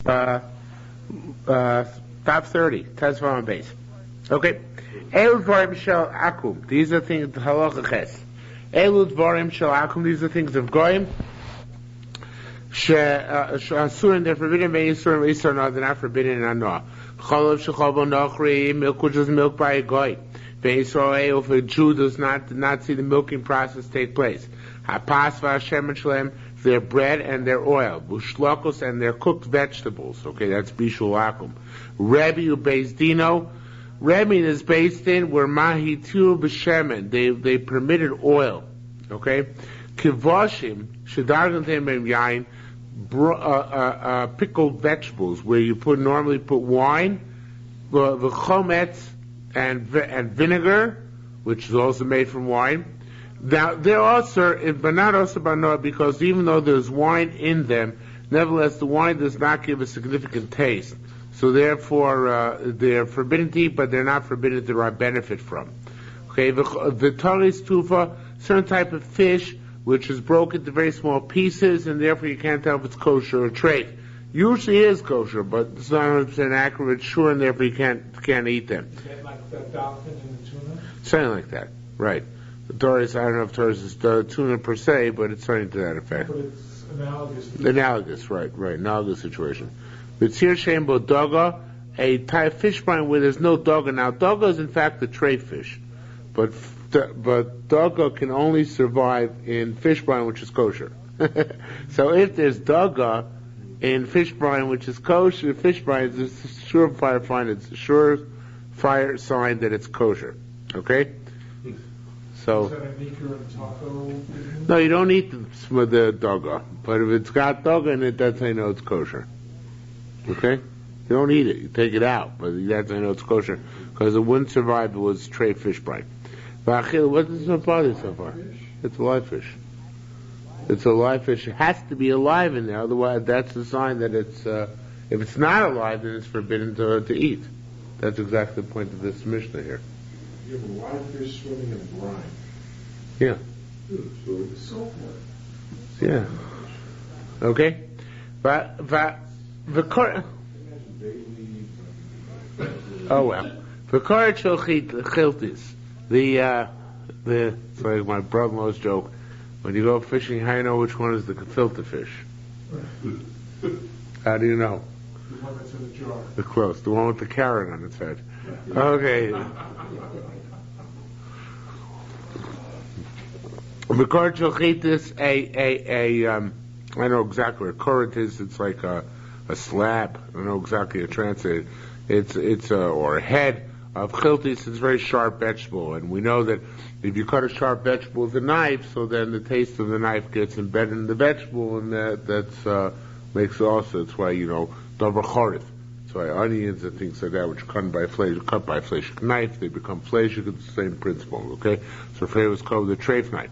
Uh, Top 30, Tezvav and base. Okay. Elu dvarim shel akum. These are things halacha ches. Elu dvarim shel akum. These are things of goyim. Asurin, they're forbidden by Yisur and Yisur, no, they're not forbidden in Anoah. Chalav shechalbo nochri, milk which is milk by a goy. Ve'Yisrael, if a Jew does not see the milking process take place. Hapas v'Hashem and Shalem, their bread and their oil. Bushlokos and their cooked vegetables. Okay, that's bishul akum. Rebbe ubeis dino. Rebbe is based in where mahitu b'shemen. They permitted oil. Okay, kivoshim shedargantem yain. Pickled vegetables where you normally put wine, the chometz and vinegar, which is also made from wine. Now they're also, but not also banoah, because even though there's wine in them, nevertheless the wine does not give a significant taste. So therefore they're forbidden to eat, but they're not forbidden to derive benefit from. Okay, the taris tufa, certain type of fish, which is broken into very small pieces, and therefore you can't tell if it's kosher or treif. Usually it is kosher, but it's not 100% accurate, sure, and therefore you can't eat them. Is that like the dolphin and the tuna? Something like that, right. The Taurus, I don't know if Taurus is tuna per se, but it's something to that effect. But it's analogous. Analogous, right, analogous situation. B'tzir shem bo doga, a type fish brine where there's no doga. Now, doga is in fact the treif fish, but doga can only survive in fish brine, which is kosher. So if there's doga in fish brine, which is kosher, fish brine is a surefire sign that it's kosher. Okay? So, is that a maker and taco? no, you don't eat the doga, but if it's got doga in it, that's how you know it's kosher. Okay? You don't eat it, you take it out, but that's how you know it's kosher, because it wouldn't survive if it was treif fish brine. What does it bother so far? It's a live fish. It's a live fish. It has to be alive in there, otherwise that's a sign that it's, if it's not alive, then it's forbidden to eat. That's exactly the point of this Mishnah here. You have a live fish swimming in brine. Yeah. So it's salt water. Yeah. Okay? Oh well. V'koret shel chiltis. It's like my brother-in-law's joke. When you go fishing, how do you know which one is the gefilte fish? How do you know? The one that's in the jar. The close, the one with the carrot on its head. Okay. V'koret shel chitis, I know exactly what a koret is. It's like a slab. I don't know exactly how to translate it. It's or a head of chiltis. It's a very sharp vegetable, and we know that if you cut a sharp vegetable with a knife, so then the taste of the knife gets embedded in the vegetable, and that's makes it also. That's why davar chorit. That's why onions and things like that, which are cut by a flesh knife, they become flesh. It's the same principle. Okay, so it was called the treif knife.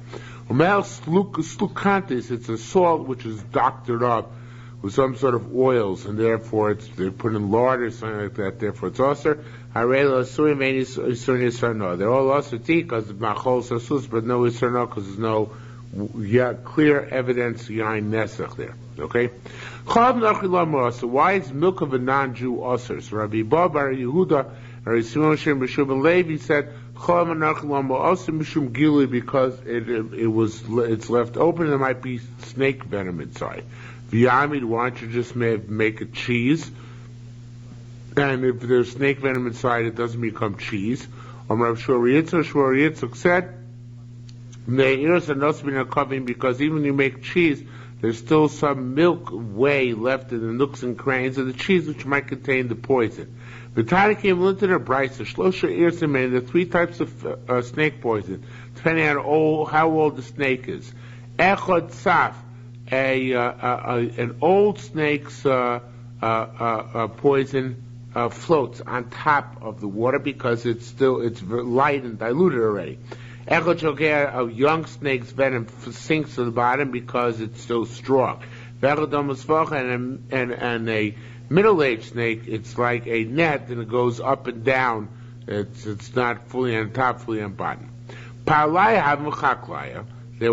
Slukantis, it's a salt which is doctored up with some sort of oils, and therefore they're put in lard or something like that. Therefore, it's also they're all also because of machol sasus, but no isur because there's no clear evidence yain nesach there. Okay. So why is milk of a non-Jew usur? So Rabbi Bar Yehuda, Rabbi Simon Shem B'Shub and Levi said because it's left open. There might be snake venom inside. V'yamid, why don't you just make a cheese? And if there's snake venom inside, it doesn't become cheese. Rav Shor Yitzchak said, because even when you make cheese, there's still some milk way left in the nooks and crannies of the cheese which might contain the poison. The Tana came into the brisa, Shlosha Irsim, there are three types of snake poison, depending on how old the snake is. Echad Saf, an old snake's poison floats on top of the water because it's light and diluted already. Echad Shogeh, a young snake's venom sinks to the bottom because it's still strong. And a middle-aged snake, it's like a net and it goes up and down. It's not fully on top, fully on bottom. There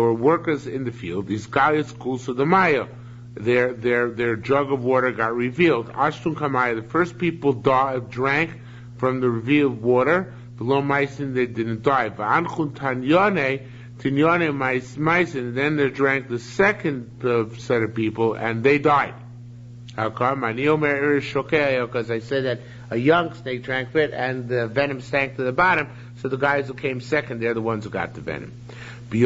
were workers in the field. These guys schools of the Maya. their jug of water got revealed. Ashtun Kamaya, the first people drank from the revealed water. Below Meisin, they didn't die. V'anchun Tanyone Meisin, then they drank the second set of people, and they died. How come? Because I said that a young snake drank it, and the venom sank to the bottom, so the guys who came second, they're the ones who got the venom. The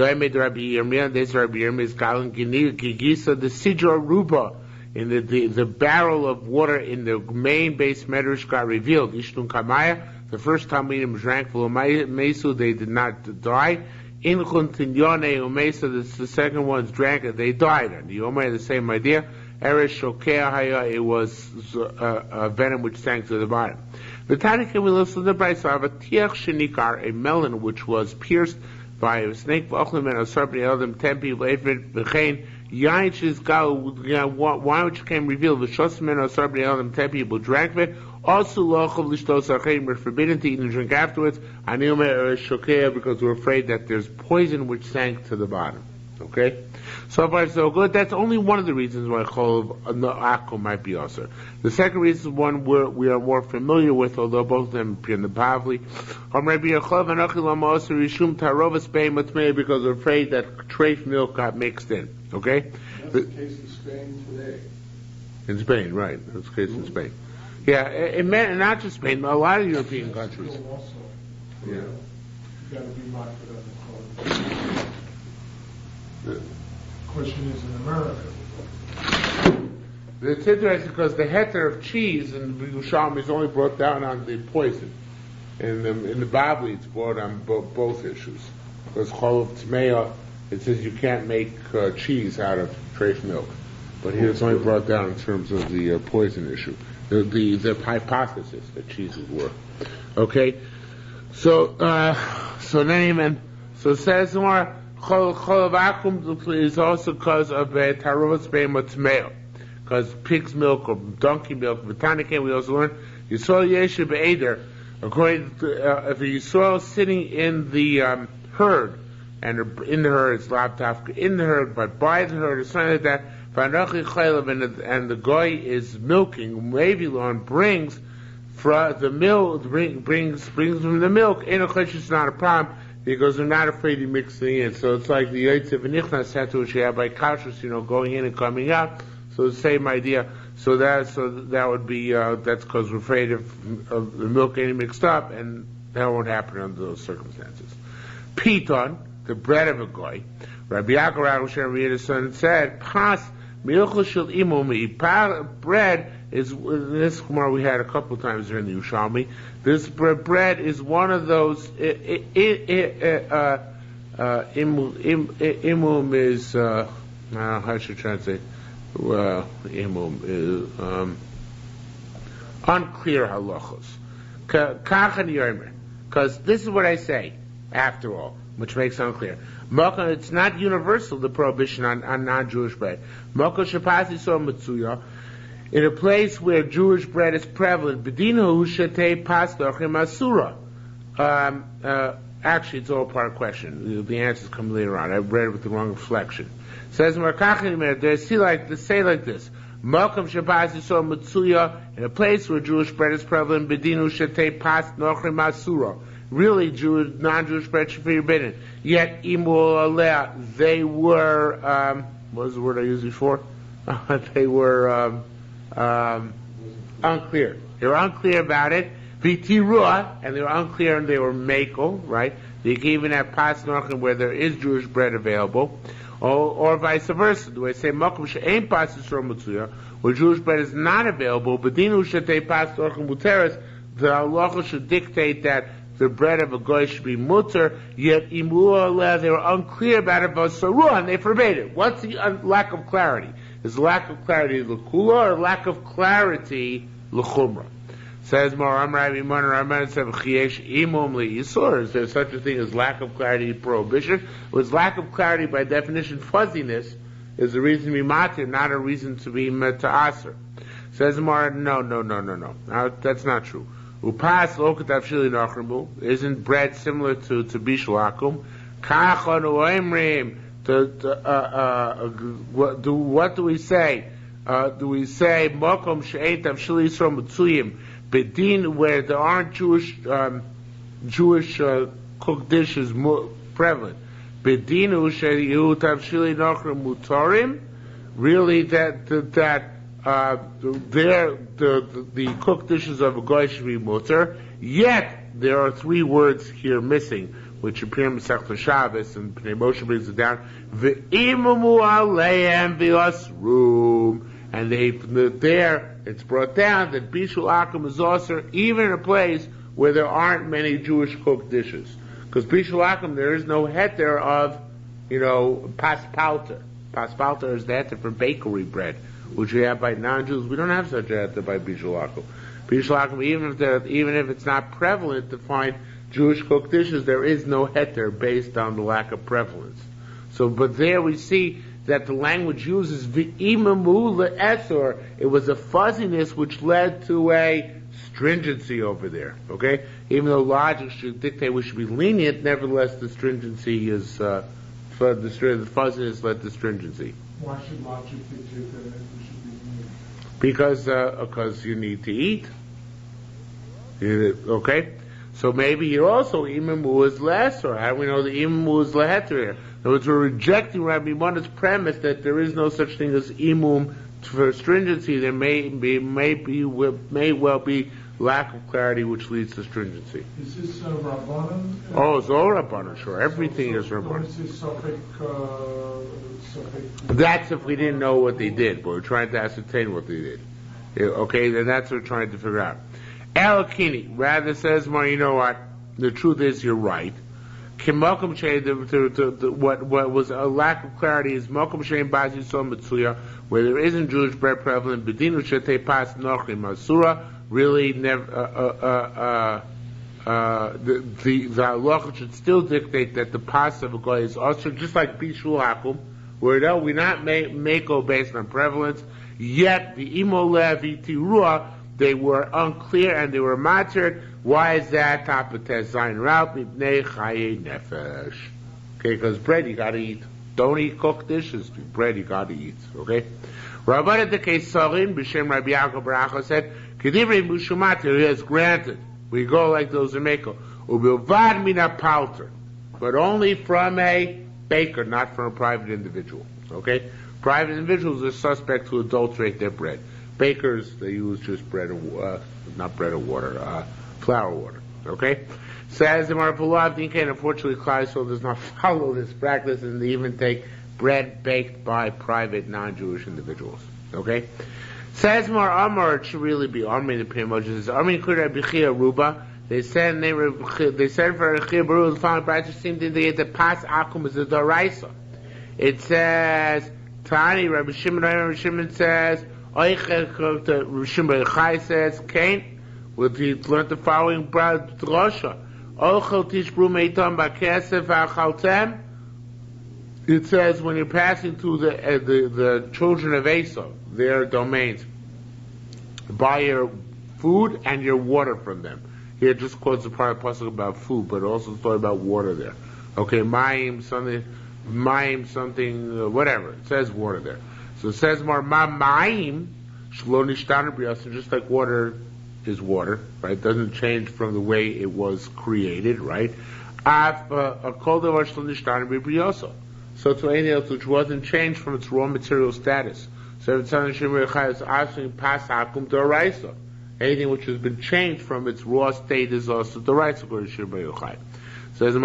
Sidra Ruba, in the barrel of water in the main base medrash got revealed. Ishtun Kamaya, the first Talmidim drank Mesu, they did not die. Inchun Tinyone Umesa, the second ones drank it, they died. And the Omer had the same idea. Eresh Shokea Haya, it was a venom which sank to the bottom. The Tani can we listen to the Bryce of a Tiach Shenikar, a melon which was pierced by a snake, V'ochlim and a serpent, them 10 people, Eifrit, V'chein, Yain Shizgal, wine which became revealed, V'shosim and a serpent, them 10 people drank it. Also, Lochav Lishtos Archeim, we're forbidden to eat and drink afterwards. Aniyome Eresh Shokea, because we're afraid that there's poison which sank to the bottom. Okay? So far so good. That's only one of the reasons why Chol Akum might be also. The second reason is one we are more familiar with, although both of them appear in the Bavli. Because we're afraid that treif milk got mixed in. Okay? That's the case in Spain today. In Spain, right. That's the case in Spain. Yeah, it meant not just Spain, but a lot of European countries. Also, Yeah. you got to be mindful of the question is in America. It's interesting because the heter of cheese in Yerushalmi is only brought down on the poison. In the Bavli, it's brought on both issues. Because Cholov Tmeya, it says you can't make cheese out of treif milk. But here it's only brought down in terms of the poison issue. The hypothesis that cheese would work. Okay? So then so it says more, Chol Vakum is also because of Tarovas Be'ema Tmeya. Because pig's milk or donkey milk, Botanica, we also learn, Yisrael Yeshe Be'eder, according to, if a Yisrael sitting in the herd, and in the herd, it's laptop, in the herd, but by the herd, or something like that, and the guy is milking, Levilon brings from the milk, brings from the milk, in a question it's not a problem, because they're not afraid of mixing in. So it's like the Yotzev and Nichnas had to by kashrus, going in and coming out. So the same idea. So that would be that's because we're afraid of the milk getting mixed up, and that won't happen under those circumstances. Piton, the bread of a goy. Rabbi Yaakov Rabbi son said, "Pas milchus shel imumi." Bread is this Gemara we had a couple times during the Yerushalmi. This bread is one of those. Imum is how should I translate? Imum is unclear halachos. Kachan yomer, because this is what I say. After all, which makes it unclear. It's not universal, the prohibition on non-Jewish bread. In a place where Jewish bread is prevalent, actually, it's all part of question. The answers come later on. I read it with the wrong reflection. It says, they say like this. In a place where Jewish bread is prevalent, really, non-Jewish bread should be forbidden. Yet, they were, what was the word I used before? They were unclear. They were unclear about it. V'tirua, and they were unclear, and they were makel, right? They can even have pas norchim where there is Jewish bread available, or vice versa. Do I say makom she'ein pas yisrael mitzuya, where Jewish bread is not available, but dinu shetei pas norchim muteres, the halacha should dictate that the bread of a goy should be mutter, yet imu they were unclear about it, but saruah, and they forbade it. What's the lack of clarity? Is lack of clarity l'kula or lack of clarity l'chumra? Says more Amrav Iman Raman said Chiesh Imum Yisur. Is there such a thing as lack of clarity prohibition? Was lack of clarity by definition fuzziness is a reason to be matir, not a reason to be meta'aser. Says more, no. Now, that's not true. Upas lokatav shili nachrimu. Isn't bread similar to bishul akum? Kachon uemrim What do we say? Do we say Mokom she'ein tavshil Yisrael Mitzuyim bedin, where there aren't Jewish cooked dishes prevalent? Bedinu she'yu tavshili nochrim mutarim. Really, that the cooked dishes of a goy should be mutar. Yet there are three words here missing, which appear in Masechta Shabbos, and Pnei Moshe brings it down. Ve'imamu aleim v'yasrum, and there it's brought down that bishul akum is also even in a place where there aren't many Jewish cooked dishes, because bishul akum there is no heter of, paspalter. Paspalter is the heter for bakery bread, which we have by non-Jews. We don't have such a heter by bishul akum. Bishul akum, even if it's not prevalent to find Jewish cooked dishes, there is no heter based on the lack of prevalence. So, but there we see that the language uses v'imamu le'esor. It was a fuzziness which led to a stringency over there. Okay, even though logic should dictate we should be lenient, nevertheless the stringency is the fuzziness led to stringency. Why should logic dictate that we should be lenient? Because you need to eat. Okay. So maybe here also imamu is less, or how do we know the imamu is leheter here? In other words, we're rejecting Rabbi Mona's premise that there is no such thing as imum for stringency. There may well be lack of clarity which leads to stringency. Is this Rabbanan? Oh, it's all Rabbanan, sure. Everything is Rabbanan. Is this Safek? That's if we didn't know what they did, but we're trying to ascertain what they did. Okay, then that's what we're trying to figure out. Elakini rather says more, you know what? The truth is, you're right. What was a lack of clarity is Mokum Shein Bazi Sol Mitzuya, where there isn't Jewish bread prevalent. Bedinu Shetei Pas Nochrim Asura. Really, the halacha should still dictate that the pas of a goy is also just like bishul hakum, where we not make based on prevalence. Yet the imo levi tirua, they were unclear and they were mattered. Why is that? Tapates zayin rout mipnei chaye nefesh. Okay, because bread you gotta eat. Don't eat cooked dishes. Bread you gotta eat. Okay. Rabbanah de Kesarim b'shem Rabbi Yaakov Baracha said, "Kedivrei mushumatir is granted. We go like those in Meko. Ubilvad mina palter, but only from a baker, not from a private individual. Okay, private individuals are suspect to adulterate their bread. Bakers, they use just flour water. Okay? Says the Marapulav Dinka, unfortunately, Kleisel does not follow this practice, and they even take bread baked by private non-Jewish individuals. Okay? Says Mar Amar, it should really be Armin the Primoges. Armin Kura Bichia Ruba. They send for Bichia Baru, the following practice seemed to indicate that Pas Akum is a Daraisa. It says, Tani, Rabbi Shimon says, Rishim Chai says, Cain, he learned the following drasha. It says when you're passing through the children of Esau, their domains, buy your food and your water from them. Here it just quotes the part of the pasuk about food, but also the story about water there. Okay, mayim something, whatever. It says water there. So it says more mayim shlo nishtanu b'yasin, just like water is water, right? It doesn't change from the way it was created, right? So to anything else which wasn't changed from its raw material status. So if anything which has been changed from its raw state is also the right. So as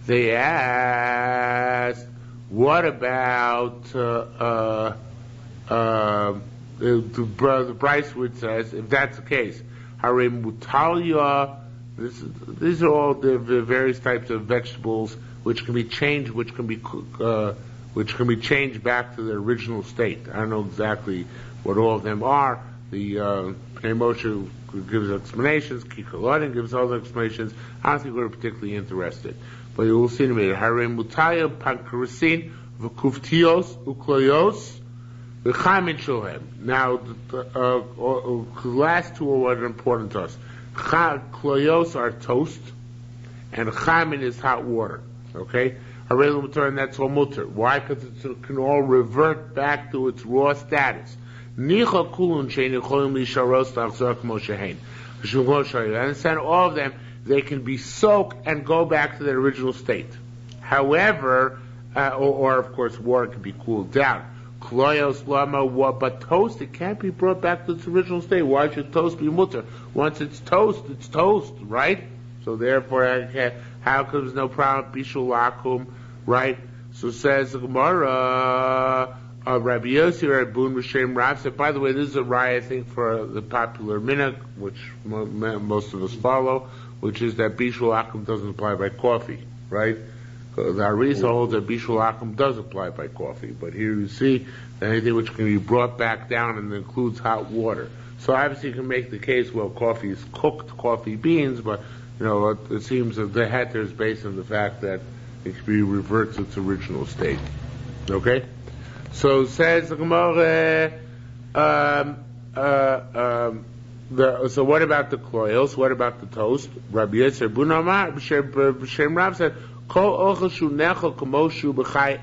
they asked, what about the Bryce Wood says, if that's the case, Hare Mutalia, these are all the various types of vegetables which can be changed, which can be changed back to their original state. I don't know exactly what all of them are. The Pnei Moshe gives explanations, Kikalonin gives other explanations. I don't think we're particularly interested. But you will see in a minute. Hare Mutalia, Pankarasin, V'kuftios, Ukloyos, now, the last two are what are important to us. Kloyos are toast, and chamin is hot water. Okay? and that's all mutter. Why? Because it can all revert back to its raw status. Understand, all of them, they can be soaked and go back to their original state. However, or of course, water can be cooled down. But toast, it can't be brought back to its original state. Why should toast be mutter? Once it's toast, right? So therefore, how comes no problem? Bishul akum, right? So says the Gemara, Rabbi Yossi, Rabun Rishem Rav said, by the way, this is a raya, I think, for the popular minhag, which most of us follow, which is that Bishul akum doesn't apply by coffee, right? The Arisa holds that Bishul akum does apply by coffee, but here you see that anything which can be brought back down and includes hot water. So obviously you can make the case, well, coffee is cooked coffee beans, but it seems that the heter is based on the fact that it can be reverted to its original state. Okay? So says the Gemara, so what about the kloils? What about the toast? Rabbi Yosef Bunamar B'Shem Rav said,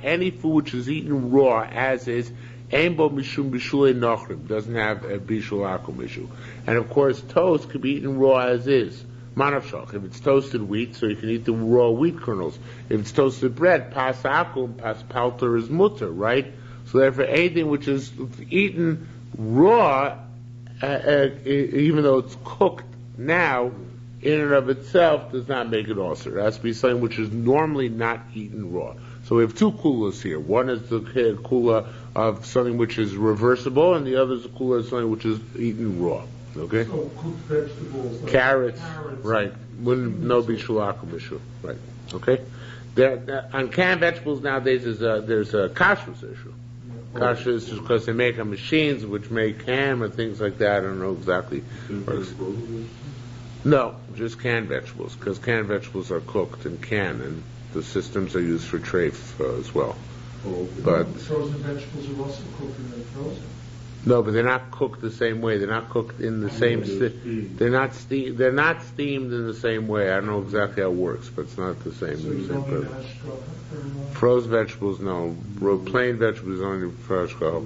any food which is eaten raw as is, doesn't have a bishul akum issue. And of course, toast can be eaten raw as is. Manavshach. If it's toasted wheat, so you can eat the raw wheat kernels. If it's toasted bread, pas akum, pas palter is mutter, right? So therefore, anything which is eaten raw, even though it's cooked now, in and of itself does not make it also. It has to be something which is normally not eaten raw. So we have two kulas here. One is the kula of something which is reversible, and the other is the kula of something which is eaten raw. Okay? So cooked vegetables. Like carrots, right. Wouldn't no bishul akum issue. Right. Okay? On canned vegetables nowadays there's a kashrus issue. Kashrus is because they make machines which make ham and things like that. I don't know exactly. No, just canned vegetables, because canned vegetables are cooked and canned, and the systems are used for treif as well. But frozen vegetables are also cooked and then frozen. No, but they're not cooked the same way. They're not cooked in the same. They're not steamed in the same way. I don't know exactly how it works, but it's not the same. So you don't need hashgacha. Frozen vegetables, no. Plain vegetables only for hashgacha.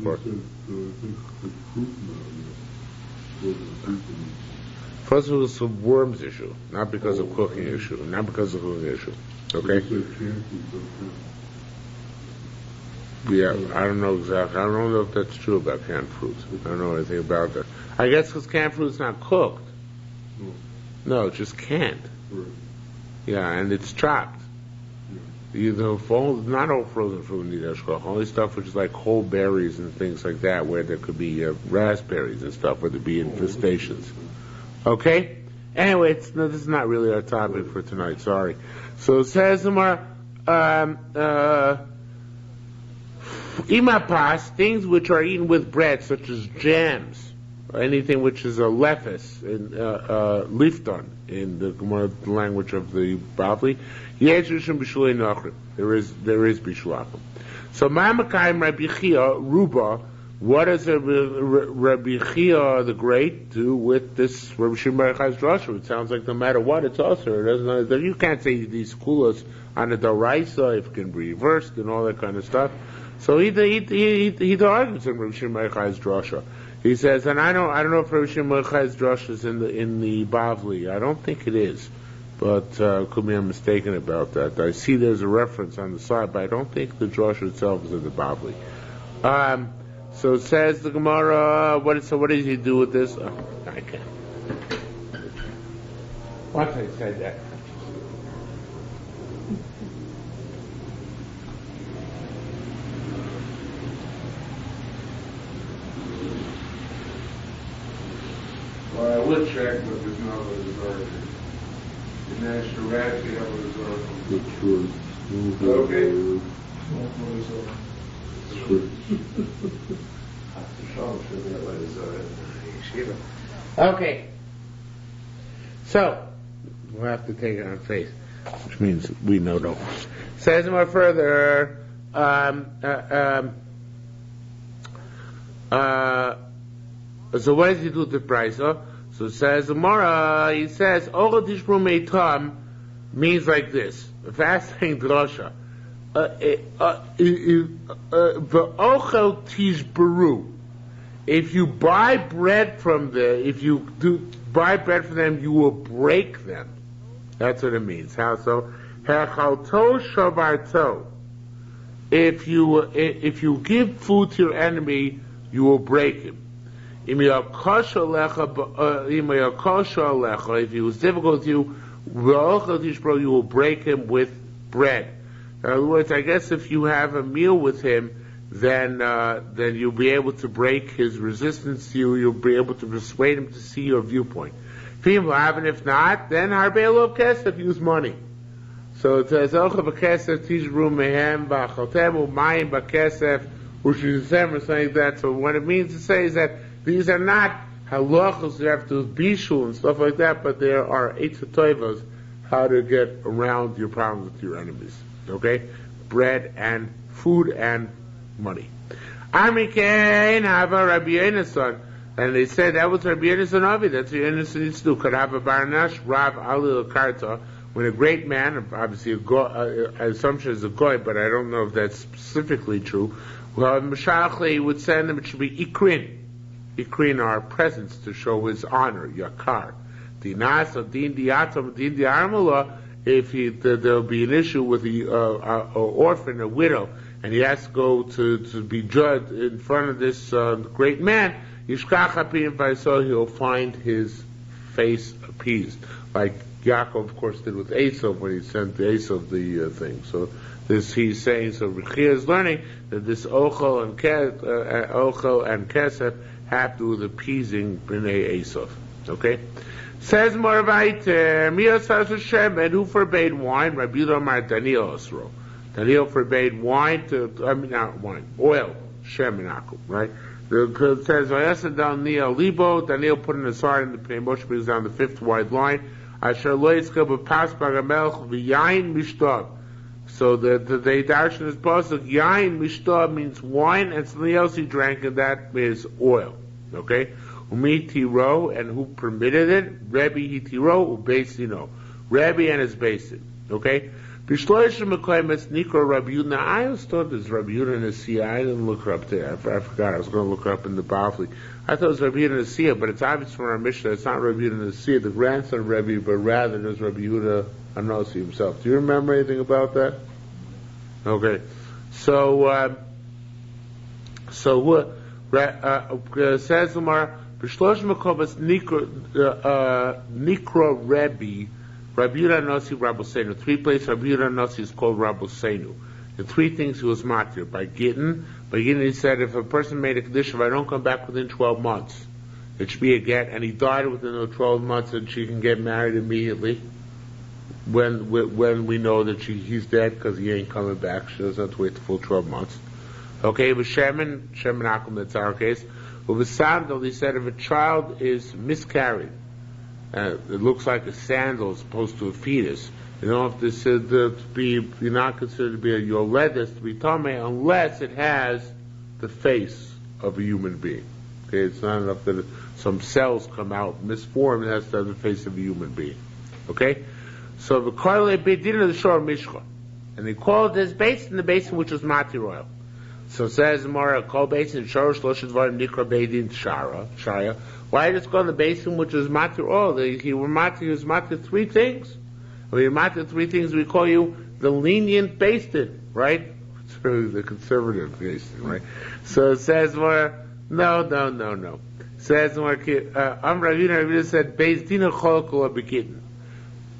Frozen vegetables is a worms issue, not because of cooking issue, not because of cooking issue. Okay. Yeah, I don't know exactly. I don't know if that's true about canned fruits. I don't know anything about that. I guess because canned fruit's not cooked. No, it's just canned. Yeah, and it's chopped. Not all frozen fruit need hashgacha. Only stuff which is like whole berries and things like that, where there could be raspberries and stuff, where there be infestations. Okay? Anyway, this is not really our topic for tonight. Sorry. So it says imapas, things which are eaten with bread, such as jams, or anything which is a lefes, lifton, in the Gemara language of the Bavli, there is bishul akum. So ma'amakayim Rabbi Chia Ruba. What does Rabbi Chia the Great do with this Rabbi Shimon Bar Yochai's drasha? It sounds like no matter what, it's also. It doesn't. You can't say these kulas on the doraisa if it can be reversed and all that kind of stuff. So he argues in Rabbi Shimon Bar Yochai's drasha. He says, and I don't know if Rabbi Shimon Bar Yochai's drasha is in the Bavli. I don't think it is, but could be I'm mistaken about that. I see there's a reference on the side, but I don't think the drasha itself is in the Bavli. So it says the Gemara, what does he do with this? Oh, I can't. Once I said that. Well, I would check, but there's no Avodah Zarah. And that's Shirati Avodah Zarah. Okay. Okay. So, we'll have to take it on faith, which means we know no. Says more further, so what does he do with the price? So it says, Mara, he says, Ora Dishbru Meitam means like this. A fasting drasha. V'ochel tishberu. If you buy bread from if you buy bread from them, you will break them. That's what it means. How so? Hechalto shavarto. If you give food to your enemy, you will break him. If he was difficult to you, you will break him with bread. In other words, I guess if you have a meal with him, then you'll be able to break his resistance to you. You'll be able to persuade him to see your viewpoint. If not, then harbelo kesef, use money. So it says ocha b'kesef tishru mehem b'achaltemu mayim b'kesef u'shizem or something like that. So what it means to say is that these are not halachos you have to bishul and stuff like that, but there are eitzatoivos how to get around your problems with your enemies. Okay, bread and food and money. Amikein hava Rabbi Yonasan, and they said that was Rabbi Yonasan Avi. That's what Yonasan needs to do. Could have a barnash Rav Ali Karta. When a great man, obviously assumption is a goy, but I don't know if that's specifically true. Well, Mashachli would send him. It should be ikrin. Ikrin are presents to show his honor, yakar. Dinas or din diatom din diarmula. If there'll be an issue with the orphan, a widow, and he has to go to be judged in front of this great man, Yishkach Hapim Vayso, he'll find his face appeased, like Yaakov, of course, did with Esau when he sent Esau the thing. So this he's saying. So Rechia is learning that this Ochel and Kesef have to do with appeasing Bnei Esau. Okay. Says Moravite, Miyasas Hashem, who forbade wine? Rabbi Yudamar Daniel Osro. Daniel forbade wine not wine, oil, Shem and Akum, right? It says, Vayasa down Neo Libo, Daniel put in his heart, and the Pnei Moshe brings down the fifth wide line. Asher loitzka b'pas bagamelch v'yayin mishtav. So the darshan is pasuk, yayin mishtav means wine, and something else he drank, and that is oil. Okay? Umi tiro, and who permitted it? Rebbe hitiro, ubeisino. Rebbe and his basin. Okay? B'shloishim mekoymes nikro Rabbi Yudna. I always thought there's Rabbi Yudna and Asiya. I didn't look her up there. I forgot. I was going to look her up in the Bavli. I thought it was Rabbi Yudna and Asiya, but it's obvious from our Mishnah it's not Rabbi Yudna and Asiya, the grandson of Rebbe, but rather there's Rabbi Yudna Anosi himself. Do you remember anything about that? Okay. So what? Says Lamar, B'shlosh Mekobas Nikro Rebbe, Rabbi Yehuda Nasi Rabosenu. Three places Rabbi Yehuda Nasi is called Rabosenu. The three things he was matir. By Gittin he said if a person made a condition, if I don't come back within 12 months, it should be a get, and he died within those 12 months, and she can get married immediately. When we know that he's dead because he ain't coming back, she doesn't have to wait the full 12 months. Okay, with Shemin Akum, that's our case. With Sandal, he said if a child is miscarried, it looks like a sandal as opposed to a fetus. You know, if this is you're not considered to be a yoledes, to be tamei, unless it has the face of a human being. Okay, it's not enough that some cells come out misformed; it has to have the face of a human being. Okay, so the koile bedin of the shor mishcha, and they called this basin the basin which was matir oil. So says Mara, call basin shor shloshet varim nikra bedin shaya. Why just call the basin which was matir oil? He was matir three things. We matter three things. We call you the lenient basin, right? It's really the conservative basin, right? So it says more. No. Says more. Ravina said Bezdina Cholkol Begitin.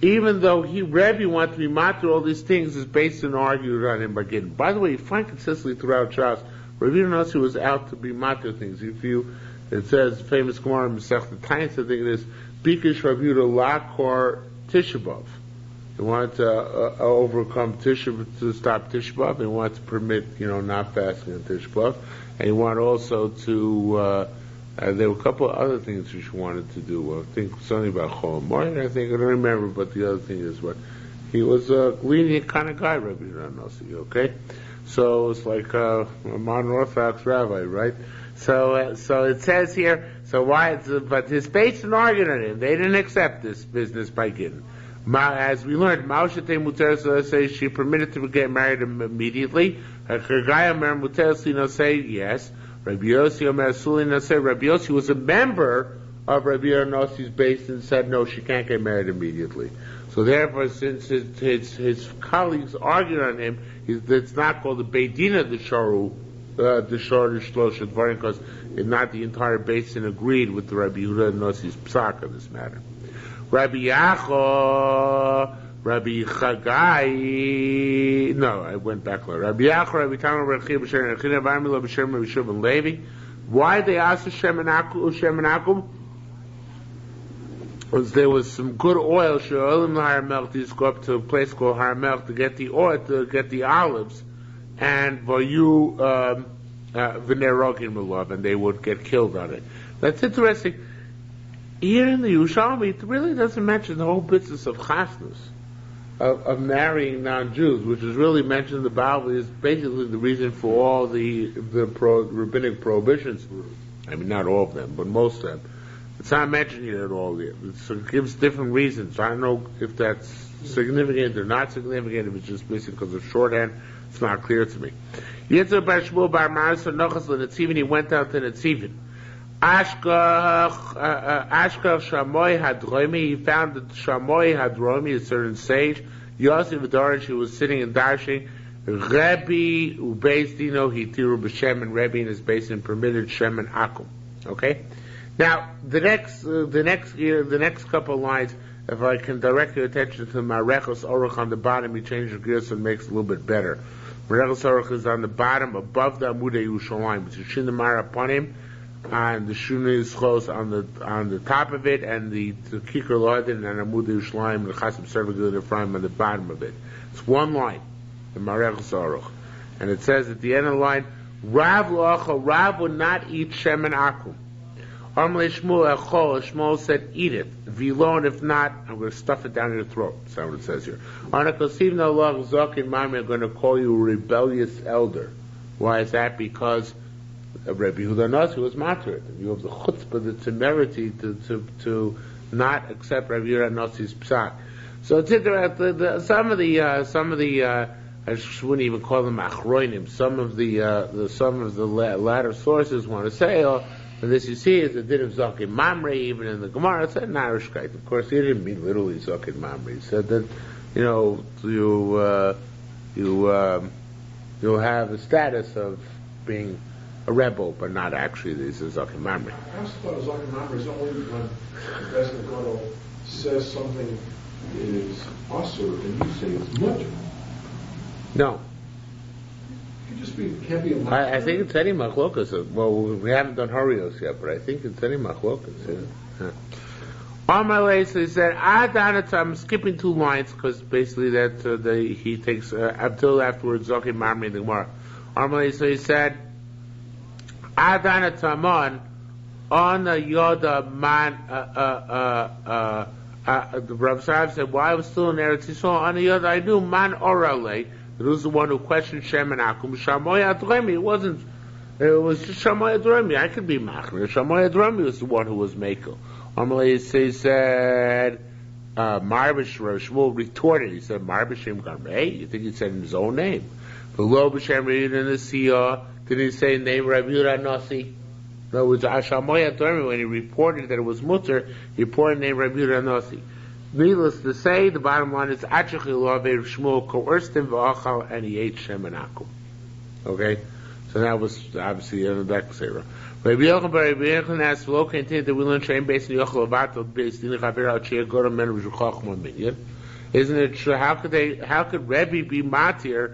Even though Rebbe wanted to be matter all these things, his basin argued on him Begitin. By the way, you find consistently throughout Shas, Ravina Nasi was out to be matter things. It says famous Gemara Masech the Tainus, I think it is Bikish Ravuda Lakor Tishabov. They wanted to overcome to stop Tisha B'Av. They wanted to permit, not fasting on Tisha B'Av. And he wanted also to, there were a couple of other things which he wanted to do. I think something about Chol Moed, I don't remember, but the other thing is what, he was a lenient kind of guy, Rabbi Yudanosi, okay? So it's like a modern Orthodox rabbi, right? So it says here, but his base and argued on him. They didn't accept this business by Gittin. As we learned, Ma'oshete Muter say she permitted to get married immediately. Chagaya Mer Muter say yes. Rabbi Yossi Omer Sulina say Rabbi Yossi was a member of Rabbi Yeronosi's base and said no, she can't get married immediately. So therefore, since his colleagues argued on him, it's not called the Beit Dina the Sharu, the Shor Shlosh Dvarim, because not the entire basin agreed with the Rabbi Yehuda Nosi's psak on this matter. Rabbi Yacho, Rabbi Chagai, no, I went back. Rabbi Yacho, Rabbi Tama, Rabbi Chia, B'Shem, Rabbi Chia, Rabbi Milo, B'Shem, Rabbi Shub, and Levi. Why they asked Shem and Akum? Was there was some good oil, She'olim Haramelch, these go up to a place called Haramelch to get the oil, to get the olives, and Vayu V'nerogim Lulav, and they would get killed on it. That's interesting. Here in the Yerushalmi, it really doesn't mention the whole business of chasnus, of marrying non-Jews, which is really mentioned in the Bible, is basically the reason for all the rabbinic prohibitions. I mean, not all of them, but most of them. It's not mentioned here at all. It gives different reasons. I don't know if that's significant or not significant, if it's just missing because of shorthand. It's not clear to me. Yitzhak bar Shmuel bar Maris Nochas l'Netzivin, he went out to Netzivin. Ashkar Shamoy Hadromi, he found that Shamoy Hadromi, a certain sage, Yosef Adorish, who was sitting and dashing, Rebbe Ubeis Dino Hitiru B'Shem, and Rebbe in his basin permitted Shem and Akum. Okay? Now, the next couple of lines, if I can direct your attention to Marechos Orach on the bottom, he changes the gears and makes it a little bit better. Marechos Orach is on the bottom, above the Amudei Yerushalayim. It's Shinamar upon him, and the Shunei Schos on the top of it, and the Kikar Lodin and Amudei Yerushalayim, and the Chasim Servagil Ephraim on the bottom of it. It's one line, the Marechos Orach. And it says at the end of the line, Rav would not eat Shem and Akum. Shmuel said, eat it. Vilon, if not, I'm going to stuff it down your throat. That's what it says here. I'm going to call you a rebellious elder. Why is that? Because Rabbi Yehuda Nasi was martyred. You have the chutzpah, the temerity to not accept Rabbi Yehuda Nasi's psak. So it's interesting. Some of the I wouldn't even call them achroinim. Some of the latter sources want to say, and this you see is the din of Zakin Mamre, even in the Gemara. It's an Irishkeit. Of course, he didn't mean literally Zakin Mamre. He said that, you'll have the status of being a rebel, but not actually this is Zakin Mamre. I also thought Zakin Mamre is only when the President Gadol says something is asur, and you say it's mutter. No. Can't be a I think it's any machlokas. Well, we haven't done Harios yet, but I think it's any machlokas. Amalei, so he said, I'm skipping 2 lines because basically that he takes until afterwards Zokim Mamre in the Gemara. Amalei, so he said, Adana Tamon on the Yoda man. The Rav Sahav said, "Why I was still in Eretz Yisrael on the Yoda, I knew man orale." It was the one who questioned Shem and Akum. Shamoy Adremi. It was just Shamoy Adremi. I could be Machmer. Shamoy Adremi was the one who was Mekel. Amalei said, Marbish Shmuel retorted. He said, Marbishim Garmei. You think he said in his own name? Below B'Shem Reid in the Siyah, did he say name Rabbi Yehuda Nasi? In other words, Shamoy Adremi, when he reported that it was Mutter, he reported name Rabbi Yehuda Nasi. Needless to say, the bottom line is Achachil Shmuel coerced him v'achal, and he ate Shem and Akum. Okay, so that was obviously the next Sarah. Rabbi Yochanan bar Rabbi Yochanan asked, "Lo contained the will and train based in Yochel Avato based in Chaver Al Chia Goram Men Ruchach Minyan." Isn't it true? How could Rebbe be matir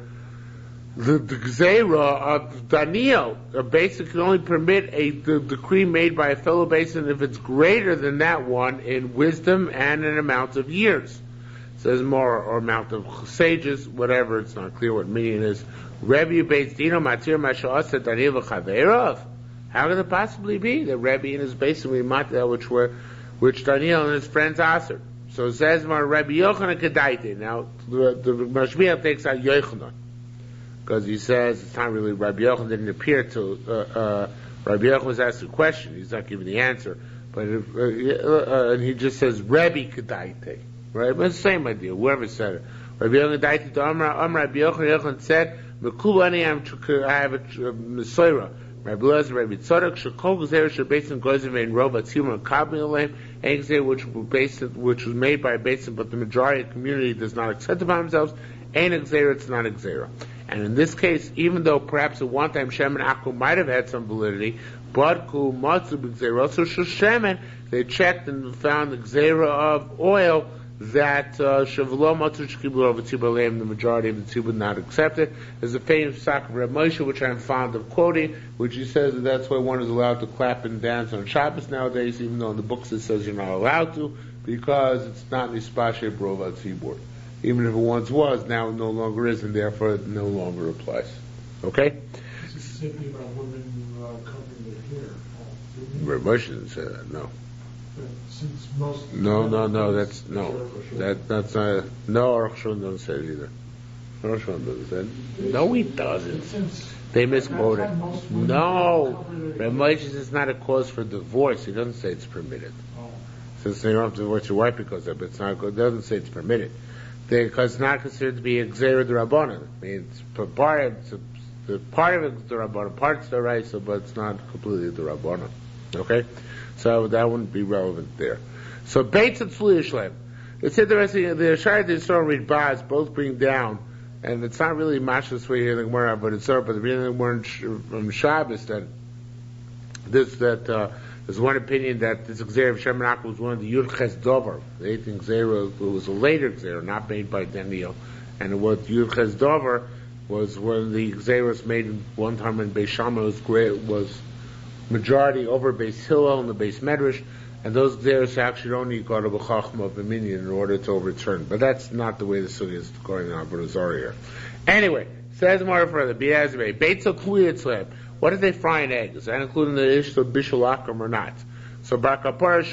the Gzeira of Daniel? A basin can only permit the decree made by a fellow basin if it's greater than that one in wisdom and an amount of years. It says more or amount of sages, whatever. It's not clear what meaning is. Rebbe Beis Dino Matir Masha'asa Daniel Chaverov. How could it possibly be that Rebbe in his basin we matir which Daniel and his friends answered? So it says more Rebbe Yochanan Kedaite. Now the Mashmiach takes out Yochanan, because he says it's not really Rabbi Yochanan didn't appear to Rabbi Yochanan was asked a question. He's not giving the answer, but and he just says Rebbe Kedaite. right? But it's the same idea, whoever said it. Rabbi Yochanan to Rabbi Yochanan said, I have a Mesorah. Rabbi Lezer, Rabbi Tzadok, Shekol Gzeira Shebetzin Goyzim Vein Rov Atzilma Kabel Aleim, any Gzeira which was made by a basin, but the majority of the community does not accept it by themselves, ain't a Gzeira, it's not a Gzeira. And in this case, even though perhaps at one time Shem and Akku might have had some validity, but Ku Matzu B'Gzeira, so Shemen, they checked and found the Gzeira of oil that Shavlo Matzu Shekibul over Tzibur Aleim, the majority of the Tzibur would not accept it. There's a famous Psak of Reb Moshe, which I'm fond of quoting, which he says that that's why one is allowed to clap and dance on Shabbos nowadays, even though in the books it says you're not allowed to, because it's not Nispashe Brova Tzibur. Even if it once was, now it no longer is, and therefore it no longer applies. Okay? This is the same thing about women covering their hair. Reb Moshe didn't say that, no. But since most... No, that's not, no, Aruch Shulchan doesn't say it either. Aruch Shulchan doesn't say it. No, he doesn't. They misquote it. No, Reb Moshe says it's not a cause for divorce. He doesn't say it's permitted. Since you don't have to divorce your wife because of it, it's not, it doesn't say it's permitted. Because it's not considered to be a Gzeira D'Rabbanan. I mean, part of it's D'Rabbanan, part's D'Oraisa, but it's not completely D'Rabbanan. Okay? So that wouldn't be relevant there. So Beitz and Tzli Yishlem. It's interesting, the Shai and the Yisrael read Baz, both bring down, and it's not really much this way here in the Gemara, but it's up, but the reading of the Gemara from Shabbos, that there's one opinion that this Gzeira of Shem and Akku was one of the Yud Ches Dover. The 18th Gzeira, it was a later Gzeira, not made by Daniel. And what Yud Ches Dover was one of the Gzeiros made one time in Beis Shammai was majority over Beis Hillel and the Beis Medrash, and those Gzeiros actually only got a B'chachma of a minion in order to overturn. But that's not the way the Sugi is going on Avodah Zarah here. Anyway, says more further, B'yazbei, Beitzel Kli Yitzlem. What did they fry in eggs? Is that including the ish of Bishul Akum or not? So Bar Kapara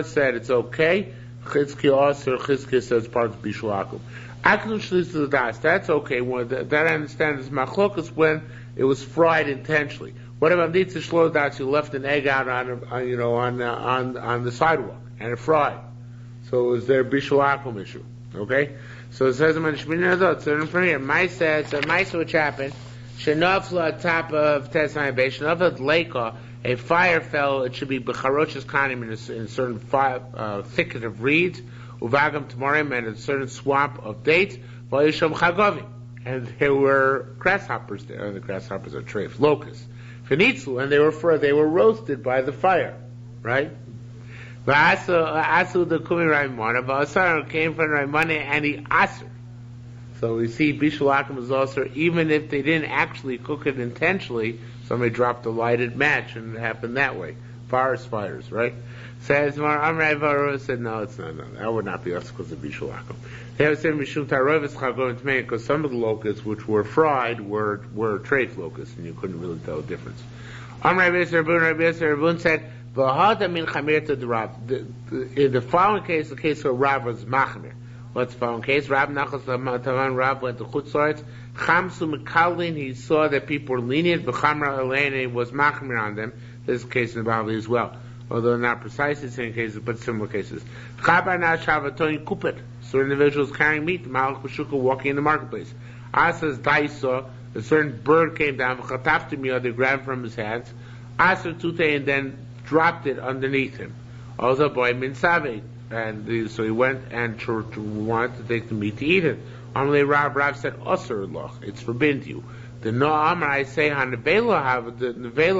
said it's okay. Chizki also, Chizki says part of Bishul Akum. Aklu Shlis to the Das, that's okay. That I understand is machlokas when it was fried intentionally. What about Nitza Shlo Das? You left an egg out on the sidewalk and it fried. So is there Bishul Akum issue? Okay? So it says in Shmini Azot, so in front of here, Maisa, which happened, Shenofla top of Tesai Bay, Shenofla Leika, a fire fell, it should be Becharoch's Kanim in a certain thicket of reeds, Uvagam Tamarim, and a certain swamp of dates, Vayishom Chagovim. And there were grasshoppers there, and the grasshoppers are treif, locusts. Finitzu, and they were roasted by the fire, right? Asu the Kumi Raimana, Vasar came from Raimana, and he aser. So we see Bishul Akum is also, even if they didn't actually cook it intentionally, somebody dropped a lighted match and it happened that way. Forest fires, right? Says Amrei Varu said, no, it's not. No, that would not be us because of Bishul Akum. They have said Mishum Tarovis Chagom Tmei, because some of the locusts which were fried were treif locusts, and you couldn't really tell the difference. Amrei Rabun said, V'hada min Chamir to the Rav. In the following case, the case where Rav was Machmir. What's the following case? Rav Nachas Tavan Rav went to Chutzlaretz. Chamsu Mekalin, he saw that people were lenient. B'chamra Elena was Machmir on them. This is the case in the Bavli as well. Although not precisely the same cases, but similar cases. Chabar Nash Havatoni Kupet. Certain individuals carrying meat, Malach B'Shukah walking in the marketplace. Asa's Daisa, a certain bird came down, V'chataftim they grabbed from his hands. Asa Tute, and then dropped it underneath him. Also, boy, Min Saveh. And so he went and wanted to take the meat to eat it. Amalei Rav said, Osir loch, it's forbidden to you. The no Amar, I say, the nevela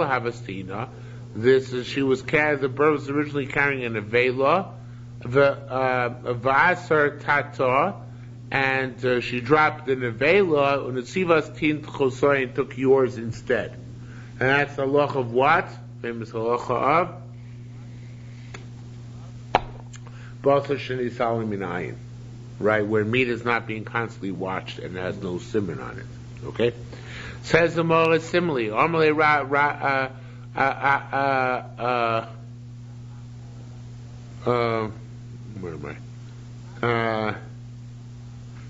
havastina. She was carrying, the bird was originally carrying a nevela, the v'asar tata, and she dropped the nevela, and the sivas tin chosoy, and took yours instead. And that's the halacha of what? Famous halacha of right, where meat is not being constantly watched and has no simon on it. Okay? Says the Mola similarly. Where am I?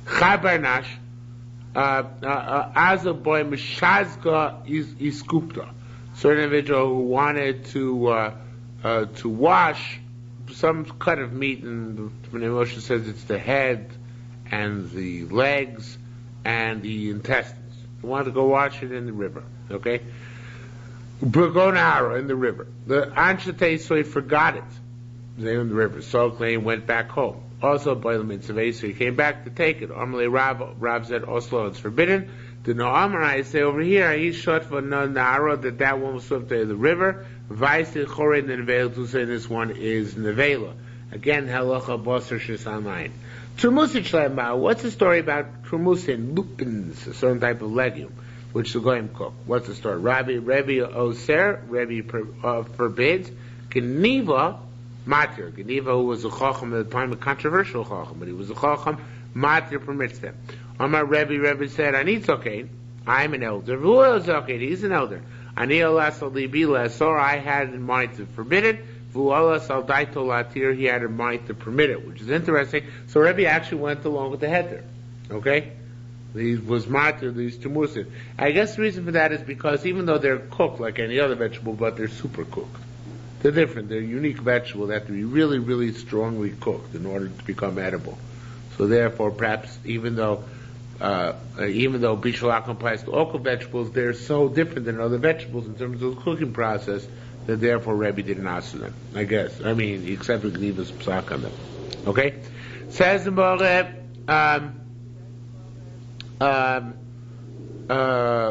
Chabarnash as a boy Mishazga is skupta. Certain individual who wanted to wash some cut of meat, and when Moshe says it's the head and the legs and the intestines. He wanted to go wash it in the river. Okay? Burgonara in the river. The Anshe so he forgot it. They in the river. So he went back home. Also, Boilam Mitzvah, so he came back to take it. Amalei Rav said, Oslo, it's forbidden. The Noamar, I say over here, he shot for Nara, that one was swift to the river. Vaisi Chorin and Nevela, to say this one is Nevela. Again, Halacha Bosser Shisanline. Trumusin Shlema, what's the story about Trumusin, lupins, a certain type of legume, which the Goyim cook? What's the story? Rabbi Oser, Rabbi forbids, Geniva, Matir. Geniva, who was a Chacham at the time, a controversial Chacham, but he was a Chacham, Matir permits them. Amar Rebbe said, Ani Zokain, I'm an elder. Vuel Zokain, he's an elder. Ani Olas Alibi Lesor, I had in mind to forbid it. Vuolas Aldaito Latir, he had in mind to permit it, which is interesting. So Rebbe actually went along with the header. Okay? He was Matir, these Tumusin. I guess the reason for that is because even though they're cooked like any other vegetable, but they're super cooked. They're different. They're a unique vegetable. They have to be really, really strongly cooked in order to become edible. So therefore, perhaps even though Bishul applies to all vegetables, they're so different than other vegetables in terms of the cooking process that therefore Rebbe didn't ask them. I guess. I mean, he accepted Gniva's psak on them. Okay? Says the Moreh,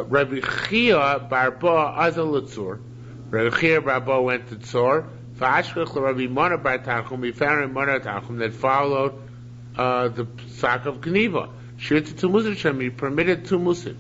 Rabbi Chia Barba Azal Tzur. Rabbi Chia Barba went to Tzor. V'ashkech Rabbi Mona Bar Tachum. We found in Mona Tachum that followed the psak of Gniva. Shir to Tumusin Shem, he permitted Tumusin.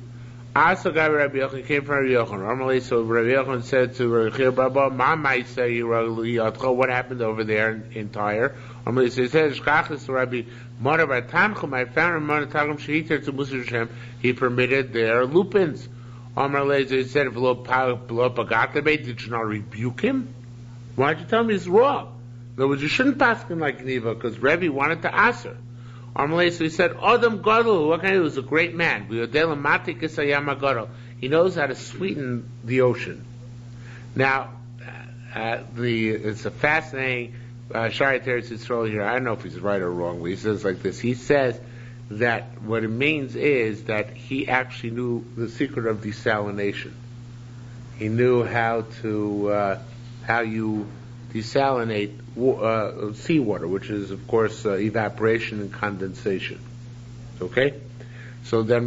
Also, Rabbi Yochanan came from Rabbi Yochanan. Normally, so Rabbi Yochanan said to Rabbi Chia Barba, Ma might say what happened over there in Tyre. Normally, so he said, Shkachis Rabbi Mona Bar Tanchum, I found in Mona Tachum Shehiter Tumusin Shem, he permitted their lupins. Omar Leza, he said, did you not rebuke him? Why did you tell me it's wrong? In other words, you shouldn't pass him like Gniva, because Rebbe wanted to ask her. Omar Leza, he said, Adam Gadol, what kind of, he was a great man. He knows how to sweeten the ocean. Now, it's a fascinating Shari Teretz Yisrael here. I don't know if he's right or wrong, but he says like this. He says that what it means is that he actually knew the secret of desalination. He knew how you desalinate seawater, which is of course evaporation and condensation. Okay, so then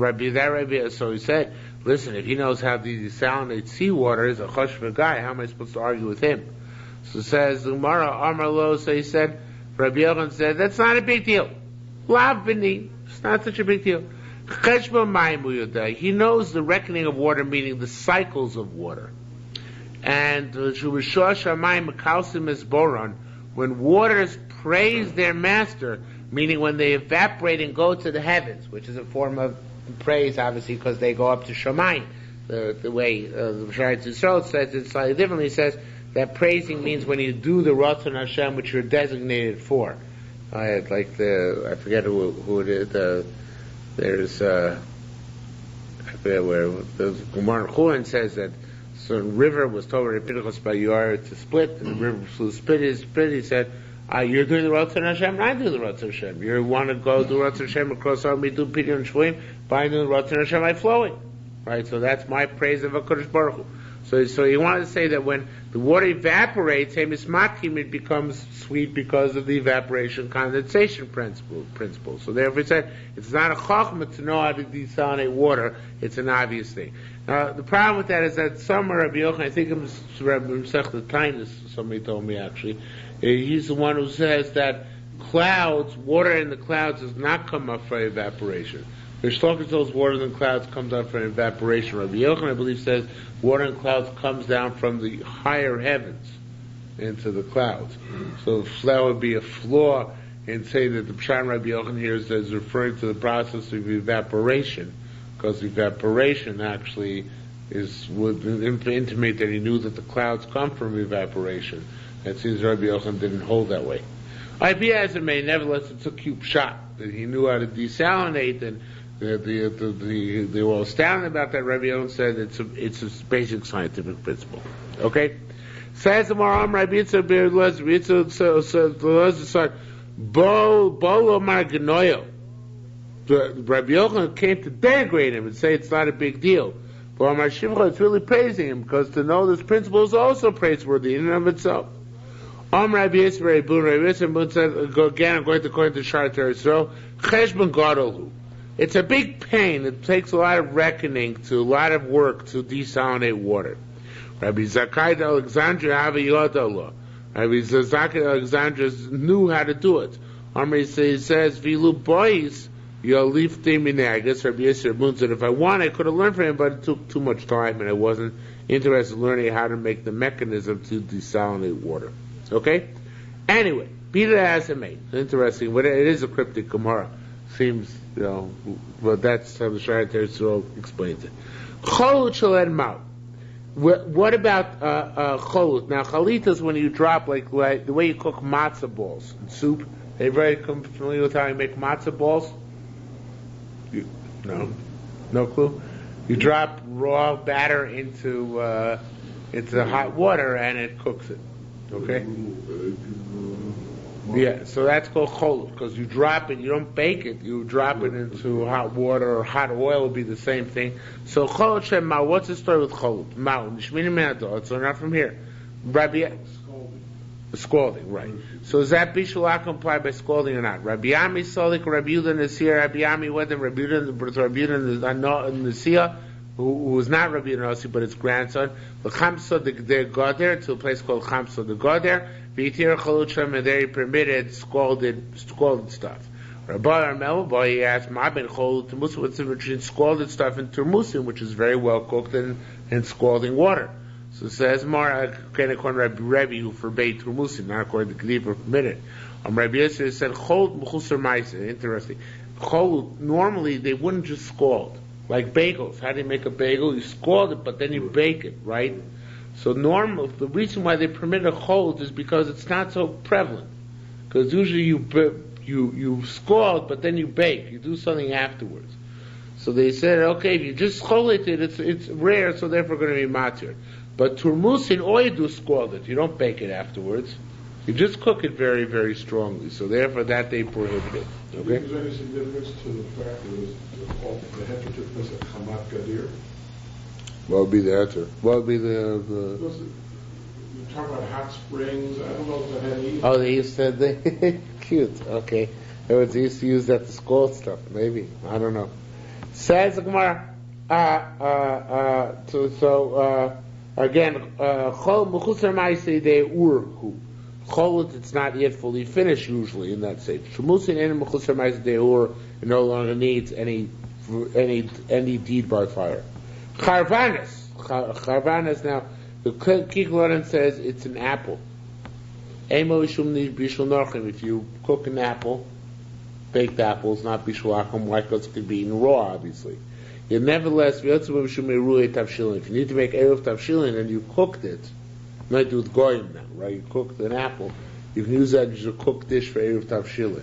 so he said, listen, if he knows how to desalinate seawater, is a chashva guy. How am I supposed to argue with him? So says the Gemara Amar Lo. So he said, Rabbi Yochanan said, that's not a big deal. Lav b'ni. It's not such a big deal. He knows the reckoning of water, meaning the cycles of water. And when waters praise their master, meaning when they evaporate and go to the heavens, which is a form of praise, obviously, because they go up to Shamayim. The way the Shari Yisrael says it slightly differently, says that praising means when you do the Ratzon Hashem, which you're designated for. I forget who it is. There's I forget where the Gemara Chulin says that certain river was told to Pinchas by Yair to split, and the river flew split. He said, "You're doing the Ratzon Hashem, and I do the Ratzon Hashem. You want to go do Ratzon Hashem across all me do Pidyon Shvuim, by doing the Ratzon Hashem, I flowing." Right. So that's my praise of HaKadosh Baruch Hu. So he wanted to say that when the water evaporates, it becomes sweet because of the evaporation condensation principle. So therefore he said, it's not a chachma to know how to desalinate water, it's an obvious thing. Now the problem with that is that some Rabbi Yochanan, I think it was Rabbi Mesech Tainus, somebody told me actually, he's the one who says that water in the clouds does not come up for evaporation. Rishlokitol's water in the clouds comes out from evaporation. Rabbi Yochanan, I believe, says water in clouds comes down from the higher heavens into the clouds. So that would be a flaw in saying that the Pshat Rabbi Yochanan here is referring to the process of evaporation, because evaporation actually would intimate that he knew that the clouds come from evaporation. It seems Rabbi Yochanan didn't hold that way. Be as it may, nevertheless, it's a cute shot that he knew how to desalinate, and they were astounded about that. Rabbi Yochanan said it's a basic scientific principle. Okay, Says the Maram Rabbi Yitzchak Ber Elazar, so the Elazar said, Bolo Marganoyo. Rabbi Yochanan came to denigrate him and say it's not a big deal. But Amar Shimcha is really praising him, because to know this principle is also praiseworthy in and of itself. Rabbi Yitzchak said, again, according to Shar Teretz, Cheshbon Gadol. It's a big pain. It takes a lot of reckoning, a lot of work to desalinate water. Rabbi Zakai de Alexandria have a Yodallah. Rabbi Zakai de Alexandria knew how to do it. He says, Vilu boys, you'll leave Timine. I guess Rabbi Yisrael said, if I want, I could have learned from him, but it took too much time, and I wasn't interested in learning how to make the mechanism to desalinate water. Okay? Anyway, be that as it may. It's interesting, but it is a cryptic Gemara. Seems, but that's how the Shara Teretz explains it. Cholut shaled ma'u. What about cholut? Now, chalit is when you drop, like the way you cook matzah balls in soup. Everybody familiar with how you make matzah balls? No clue? You drop raw batter into hot water and it cooks it. Okay? Yeah, so that's called cholut, because you drop it, you don't bake it, you drop it into hot water, or hot oil would be the same thing. So cholut shem ma'u, what's the story with cholut? Ma'u, nishmini me'adol, so not from here. Rabbi, scalding, right. So is that bishulak implied by scalding or not? Rabbi Yami Solik, Rabbi Yudah Nasir, Rabbi Yami went to Rabbi Yudah Nasir, who was not Rabbi Yudah Nasir, but his grandson. The Chamsa the Goder, to a place called Chamsa the Goder. V'yitir cholut shem, and there he permitted scalded stuff. Rabbi Armel, he asked, Ma ben cholut termusim, what's the difference between scalded stuff and termusim, which is very well cooked in scalding water? So it says more according to Rabbi who forbade termusim, not according to Gdiv or permitted. Rabbi Yisrael said cholut mechusar ma'aseh. Interesting. Cholut, normally they wouldn't just scald like bagels. How do you make a bagel? You scald it, but then you bake it, right? So the reason why they permit a cholut is because it's not so prevalent. Because usually you scald, but then you bake. You do something afterwards. So they said, okay, if you just scald it, it's rare, so therefore going to be matir. But turmusin, all you do is scald it. You don't bake it afterwards. You just cook it very, very strongly. So therefore that they prohibited. Okay? Is there any significance to the fact that the heter took place at Chamat Gadir? What would be the heter? What would be the You talk about hot springs. I don't know if that had any. Oh, they used to cute. Okay. They used to use that to scald stuff. Maybe. I don't know. Says the Gemara. Again, chol mechusar ma'aseh de urhu. Cholut, it's not yet fully finished usually in that stage. Shumusin and mechusar ma'aseh de ur, it no longer needs any deed by fire. Charvanas. Now the Kikloran says it's an apple. If you cook an apple, baked apples, not bishul acham, why? Because it could be eaten raw, obviously. Yet nevertheless, if you need to make eruv tavshilin and you cooked it, you might do with goyim now, right? You cooked an apple, you can use that as a cooked dish for eruv tavshilin.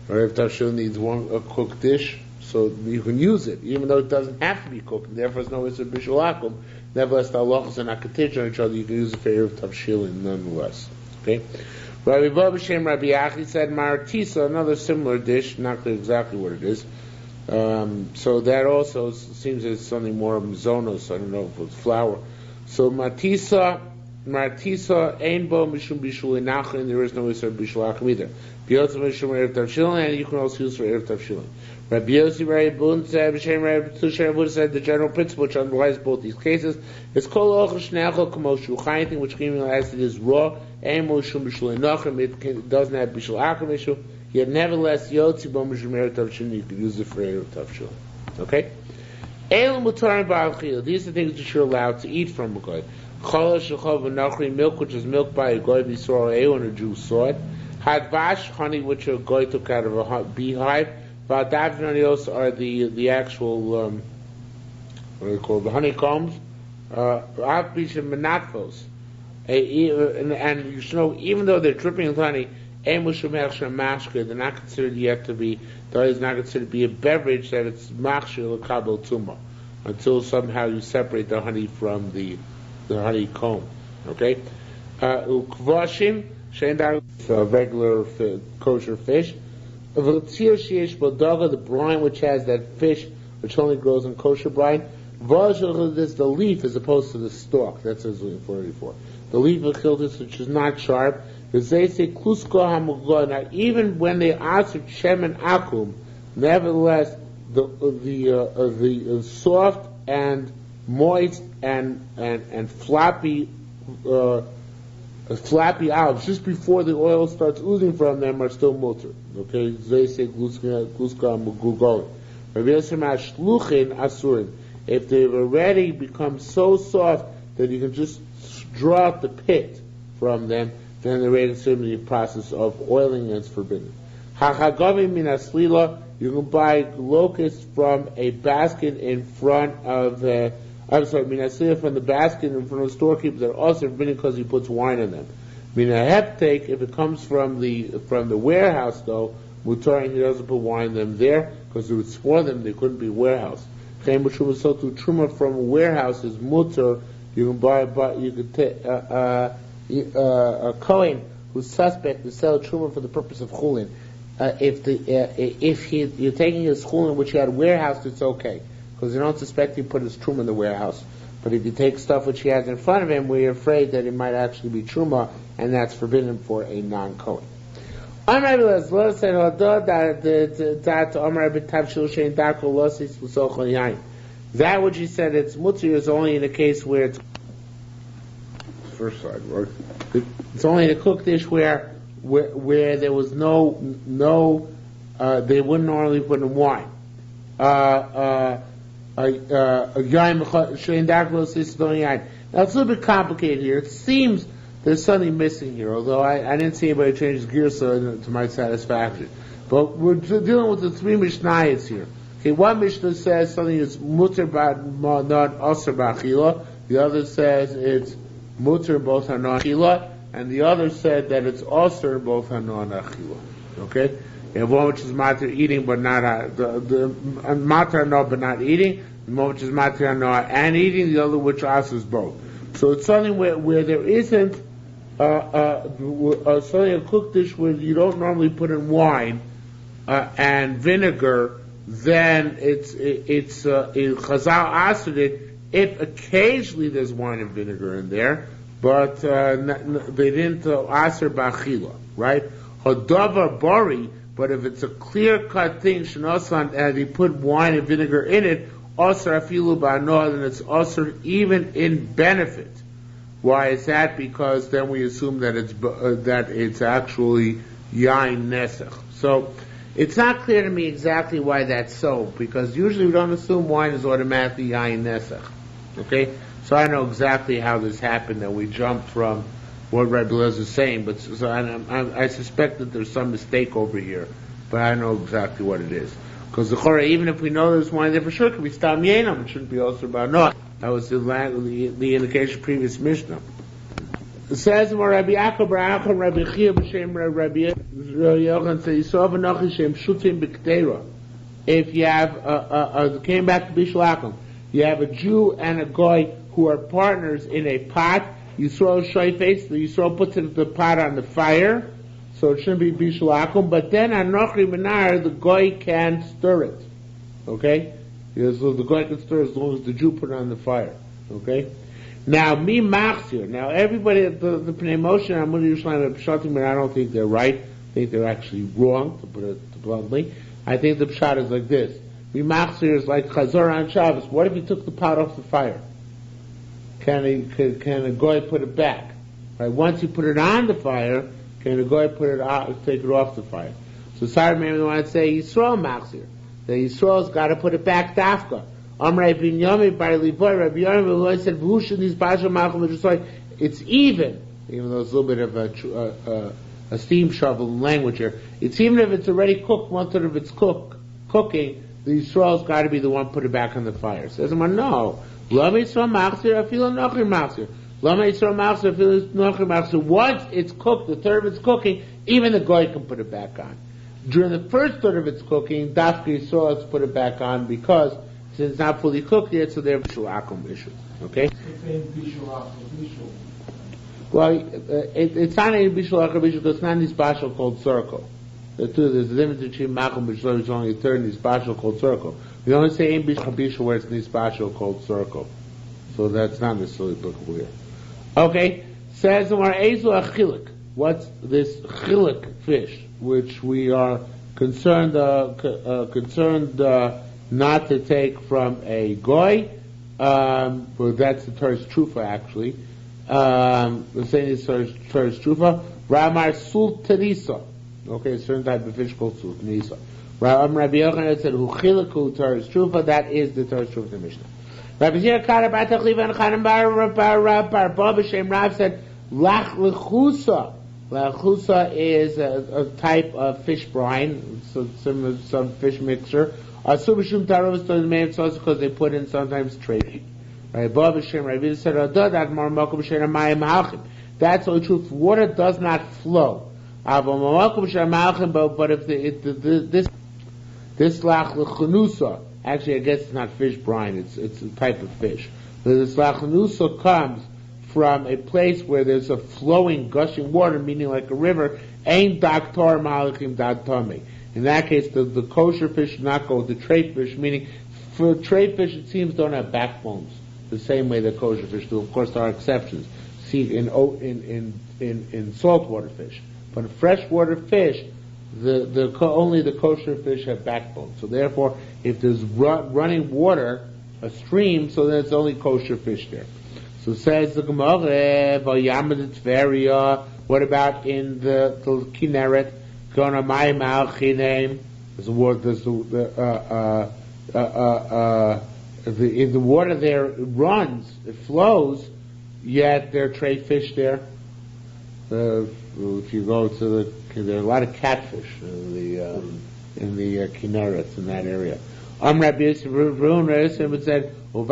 Eruv tavshilin needs a cooked dish, so you can use it, even though it doesn't have to be cooked, and therefore it's no issue bishul acham. Nevertheless, the halachas are not contingent on each other, you can use it for eruv tavshilin nonetheless. Okay? Rabbi Baba Shem Rabbi Achi said maratisa, another similar dish, not clear exactly what it is. So that also seems as something more zonos. I don't know if it's flour. So matisa ein bo mishum bishul nachin. There is no isur bishul achim either. Biyotz mishum erev tavshilin, and you can also use for erev tavshilin. Rabbi Yossi Rabbi Bun said, B'Shem Rabbi Tusha Rabbi said the general principle which underlies both these cases is kol ochel shneichel k'moshu. Anything which came as it is raw ein bo mishum bishul nachin. It doesn't have bishul achim issue. Yet nevertheless, Yotzi Bo Mishum Erev Tavshilin, you can use it for Erev Tavshilin. Okay? Eil Mutarim Ba'al Chiyah. These are things that you're allowed to eat from a goy. Chala Shechov V'Nachri, milk which is milked by a goy b'Yisrael Eil, and a Jew saw it. Hadvash, honey which a goy took out of a beehive. V'Adav V'Nanios are the actual, what are they called? The honeycombs. Av B'Shem Menatvos. And you should know, even though they're dripping with honey, they're not considered yet to be, that is not considered to be a beverage that it's machshir l'kabel tumah, until somehow you separate the honey from the honeycomb. Okay? Ukvashim, regular kosher fish. The brine which has that fish which only grows in kosher brine. Is the leaf as opposed to the stalk. That's what I was looking for before. The leaf of childus which is not sharp. They say now even when they ask shem and akum, nevertheless the soft and moist and floppy olives just before the oil starts oozing from them are still mutter. Okay, they say gluska mugugol. If they've already become so soft that you can just draw out the pit from them, then they're ready to serve the process of oiling is forbidden. You can buy locusts from a basket in front of minaslila from the basket in front of the storekeeper that are also forbidden because he puts wine in them. Minaheptek, if it comes from the warehouse though, mutar, he doesn't put wine in them there because it would spoil them. They couldn't be warehouse. Truma from a warehouse is mutar. You can take a Kohen who's suspect to sell truma for the purpose of chulin. If you're taking his chulin which he had warehouse, it's okay because you don't suspect he put his truma in the warehouse. But if you take stuff which he has in front of him, we're afraid that it might actually be truma, and that's forbidden for a non-Kohen. That which he said it's mutzir is only in a case where it's first side, right? It's only in a cooked dish where there was no they wouldn't normally put in wine. Now it's a little bit complicated here. It seems there's something missing here, although I didn't see anybody change gears to my satisfaction. But we're dealing with the three Mishnayos here. Okay, one Mishnah says something is mutter not asr b'achila. The other says it's mutter both hanon achila, and the other said that it's asr both hanon achila. Okay, you have one which is matter eating but not the matter no but not eating. The one which is matter no and eating. The other which asrs both. So it's something where there isn't something a cooked dish where you don't normally put in wine and vinegar. Then it's Chazal asked it if occasionally there's wine and vinegar in there, but they didn't aser b'achila, right? Hodavar bari, but if it's a clear-cut thing, shenosan, and he put wine and vinegar in it, aser afilu ba'anoah, then it's aser even in benefit. Why is that? Because then we assume that it's actually yain nesach. So it's not clear to me exactly why that's so, because usually we don't assume wine is automatically yain nesach. Okay? So I know exactly how this happened, that we jumped from what Rabbi Eliezer is saying, but I suspect that there's some mistake over here, but I know exactly what it is. Because the Chorah, even if we know there's wine there for sure, it could be stam yenam, it shouldn't be also about no. That was the indication previous Mishnah. It says Rabbi Yaakov Rabbi Chia b'shem Rabbi Yochanan says Yisrael v'nochi shem shutim b'kteira. If you have came back to Bishul Akum, you have a Jew and a Goy who are partners in a pot. Yisrael shoyfes, the Yisrael puts the pot on the fire, so it shouldn't be Bishul Akum. But then Anochri Menar, the Goy can stir it. Okay, so the Goy can stir as long as the Jew put it on the fire. Okay. Now, mi machzir. Now, everybody, the Pnei Moshe and Amud Yerushalmi Pshatim, but I don't think they're right. I think they're actually wrong, to put it bluntly. I think the pshat is like this. Mi machzir is like Chazor on Shabbos. What if he took the pot off the fire? Can a goy put it back? Right? Once you put it on the fire, can a goy take it off the fire? So, sorry, maybe they want to say Yisrael machzir. The Yisrael's got to put it back dafka. Amrei bin Yomi by Levoy, Rabbi Yomi said, it's even though it's a little bit of a steam shovel in language here. It's even if it's already cooked, 1/3 of it's cooking, the Yisrael's got to be the one put it back on the fire. Says no. Lama Yisrael machzir, afilo nochri machzir. Lama Yisrael machzir, afilo nochri machzir. Once it's cooked, 1/3 of it's cooking, even the goy can put it back on. During the first 1/3 of its cooking, dafka Yisrael has put it back on because since it's not fully cooked yet, so they have Bishul Akum issues. Okay? Well, it's not a bishul achar bishul because it's not in this bashal called circle. There's a difference between makom bishul, which is only a third, and this bashal called circle. We only say in bishul bishul where it's in this bashal called circle. So that's not necessarily applicable here. Okay, says the Mar Ezu Achilik. What's this chilik fish, which we are concerned not to take from a goy? Well, that's the Torah's trufa actually. The saying is Torah's trufa. Ramar sultanisa. Okay, a certain type of fish called sultanisa. Rabbi Yochanan said, "Hu chiliku Torah's trufa." That is the Torah's trufa of the Mishnah. Rabbi Zir Kara Batachliv and Chanan Bar Baba Shem Rav said, "Lach lechusa." Lechusa is a type of fish brine, so some fish mixture. Asubishum tarovas to the main sauce because they put in sometimes trading. Right? Baba Shem Rav said, "That more makom b'shein mayim halchim." That's the truth. Water does not flow. But if this lach lechusa, actually I guess it's not fish brine. It's a type of fish. But this lach lechusa comes from a place where there's a flowing, gushing water, meaning like a river. Ain daktor malikim datame. In that case, the kosher fish should not go with the trade fish, meaning for trade fish, it seems, don't have backbones the same way the kosher fish do. Of course, there are exceptions. See, in saltwater fish, but in freshwater fish, only the kosher fish have backbones. So therefore, if there's running water, a stream, so then it's only kosher fish there. So says the Gemara, what about in the Kinneret? Gonna my malchinem. There's a word. There's the water there runs, it flows, yet there are trade fish there. If you go to there are a lot of catfish in the Kinneret in that area. Rabbi Yisrael said, if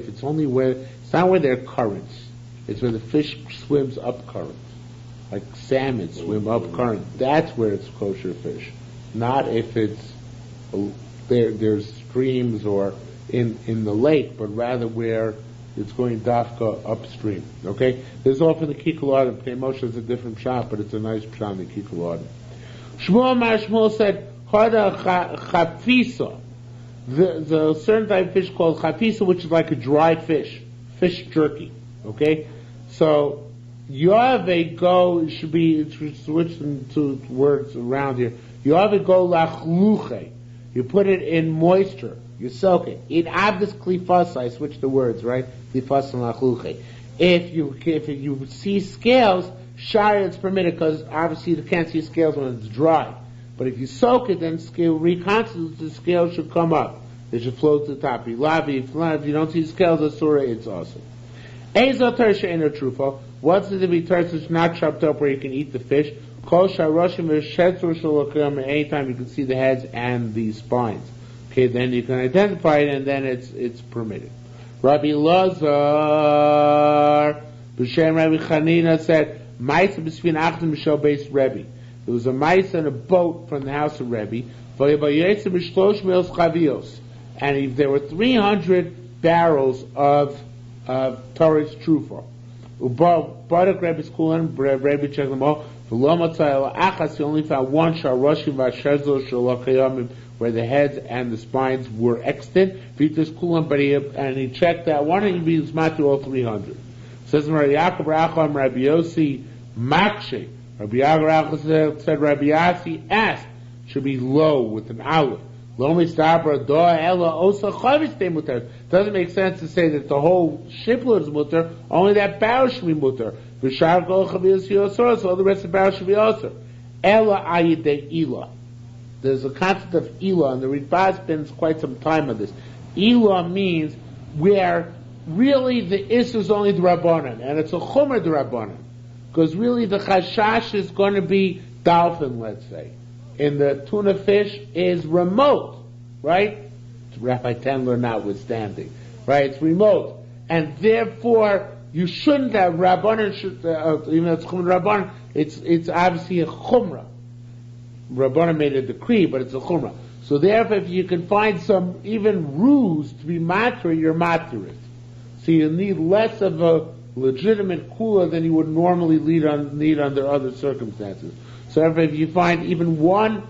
it's only it's not where there are currents, it's where the fish swims up current, like salmon swim up current. That's where it's kosher fish, not if it's there's streams or in the lake, but rather where it's going dafka upstream. Okay, this is all from the Kikuladim. Moshe is a different shot, but it's a nice shot in the Kikuladim. Shmuel said, "Hada chafisa." The certain type of fish called chafisa, which is like a dried fish jerky. Okay, so Yoave go should be switched into words around here. Yoave go lachluche. You put it in moisture. You soak it. In abdus klifas, I switch the words, right? Klifas and lachluche. If you see scales, shari it's permitted because obviously you can't see scales when it's dry. But if you soak it, then scale reconstitutes, the scale should come up. It should float to the top. If you don't see scales, asura, it's awesome. Ezo tersha in a trufa. What's it to be tersha that's not chopped up where you can eat the fish? Kol sharoshim v'shetzur shalokim. Anytime you can see the heads and the spines. Okay, then you can identify it, and then it's permitted. Rabbi Lazar, b'shem Rabbi Chanina said, "Ma'isa b'svin achtim b'shel beis Rebbe." There was a mice and a boat from the house of Rebbe. And there were 300 barrels of Torah's trufa. Barak Rebbe's kulan, Rebbe checked them all. He only found one where the heads and the spines were extant. But he checked that one and he was mattu all 300. Says Rabbi Yaakov Racham, Rabbi Yossi Makshe. Rabbi Yaakov said Rabbi Yossi asked, should be low with an aleph. Doesn't make sense to say that the whole shiplet is mutter, only that barrel should be mutter. So all the rest of the barrel should be also. Ela ayide ila. There's a concept of ila, and the Ritva spends quite some time on this. Ila means where really the is only the Rabbanan, and it's a chomer the Rabbanan. Because really the chashash is going to be dolphin, let's say. In the tuna fish is remote, right? It's Rabbi Tendler notwithstanding, right? It's remote. And therefore, you shouldn't have Rabbanan, even though it's Chumra Rabbanan, it's obviously a Chumra. Rabbanan made a decree, but it's a Chumra. So therefore, if you can find some even ruse to be matra, you're matra it. So you need less of a legitimate kula than you would normally need under other circumstances. So if you find even one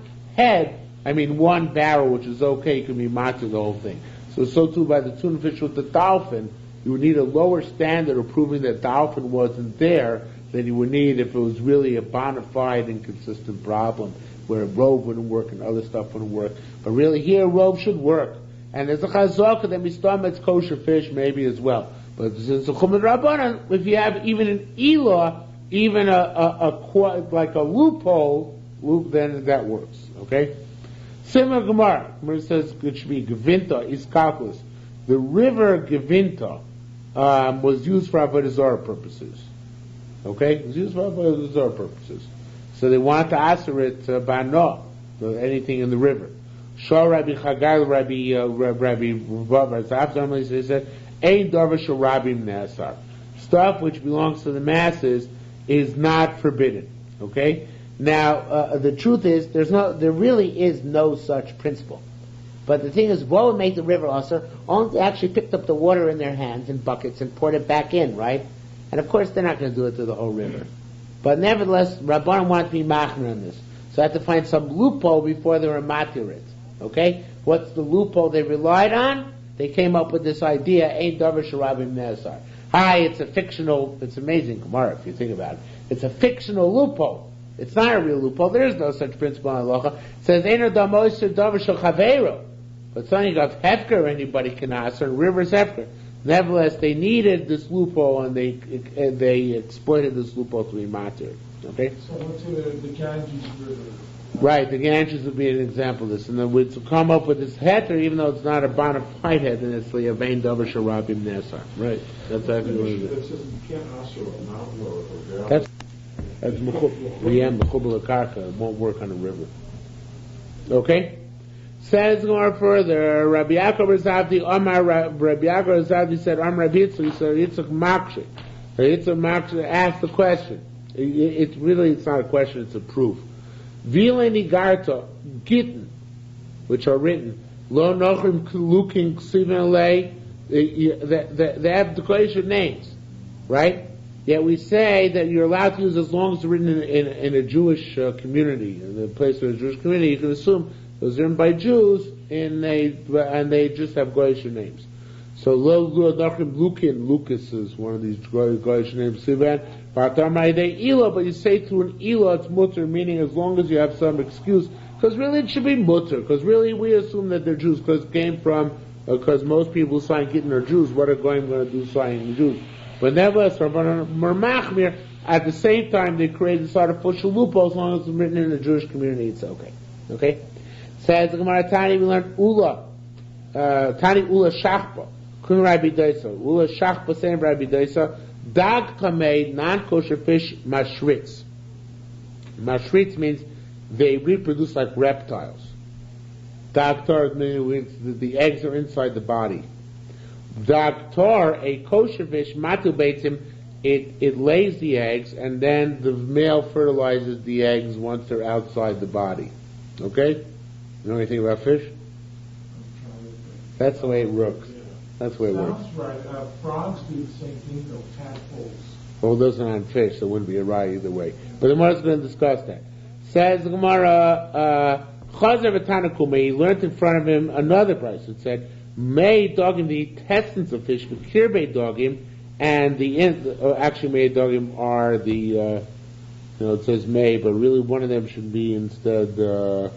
one barrel, which is okay, you can be matzah the whole thing. So too by the tuna fish with the dolphin, you would need a lower standard of proving that dolphin wasn't there than you would need if it was really a bona fide inconsistent problem where a robe wouldn't work and other stuff wouldn't work. But really here, a robe should work. And there's a chazaka that mistamets kosher fish maybe as well. But since the chumad rabbanan, if you have even an elah, even like a loophole, then that works. Okay? Similar Gemara. Gemara says it should be Gevinta, Iskalkus. The river Gevinta was used for Avodah Zarah purposes. Okay? It was used for Avodah Zarah purposes. So they want to answer it Bano, anything in the river. Shah Rabbi Chagai, Rabbi Vavar, they said, Ein Darvish Rabim Nasar. Stuff which belongs to the masses is not forbidden. Okay? Now, the truth is, there really is no such principle. But the thing is, what would make the river usher? Only they actually picked up the water in their hands in buckets and poured it back in, right? And of course, they're not going to do it to the whole river. But nevertheless, Rabbanan want to be machmer on this. So I had to find some loophole before they were matir it. Okay? What's the loophole they relied on? They came up with this idea, Ein Davar Sharabim Nesar. It's amazing Gemara if you think about it. It's a fictional loophole. It's not a real loophole. There is no such principle in halacha. It says, Ein Davar Shalchavero. But something of Hefker, anybody can ask, and rivers Hefker. Nevertheless, they needed this loophole, and they exploited this loophole to be matir. Okay? So what's the Ganges River? Right, the Ganges would be an example of this. And then we'd come up with this heter, even though it's not a bona fide heter, and it's the Avein Dover Sharabim Nesar. Right, that's exactly what it is. That says you can't ask for a mountain or a valley. That's Mechubal Karka. It won't work on a river. Okay? Says more further, Rabbi Yaakov Rezavdi, Rabbi Yaakov Rezavdi said, Rabbi Yitzchak, he said, Yitzchak Makshe. Yitzchak Makshe asked the question. It's not a question, it's a proof. Vile Nigarta, Gittin, which are written, Lo Nochim Luking Ksivan Lei, they have declaration names, right? Yet we say that you're allowed to use as long as it's written in a Jewish community, in the place of a Jewish community. You can assume it was written by Jews, and they just have Goyish names. So Lo Nochim Lukin, Lucas is one of these Goyish names, Sivan. But you say through an ila it's mutter, meaning as long as you have some excuse, because really it should be mutter, because really we assume that they're Jews, because it came from, because most people who sign Gittin are Jews. What are going to do signing Jews? But nevertheless, Machmir, at the same time they created this artificial loophole, as long as it's written in the Jewish community, it's okay. Okay? Says the Gemara Tani, we learned Ula. Tani Ula Shachba. Kun Rabbi Daisa. Ula Shachba saying Rabbi Daisa. Dag kamei, non-kosher fish, mashritz. Mashritz means they reproduce like reptiles. Dagtar means the eggs are inside the body. Dagtar, a kosher fish, matu beitzim, it lays the eggs, and then the male fertilizes the eggs once they're outside the body. Okay? You know anything about fish? That's the way it works. That's the way it works. Sounds right. Frogs do the same thing, though, tadpoles. Well, those are on fish, so it wouldn't be a rye either way. But the Gemara is going to discuss that. Says the Gemara, Chazer v'Tanakume, he learned in front of him another price. It said, May dogim, the intestines of fish, but kirbei dogim, and actually May dogim are the, it says May, but really one of them should be instead, the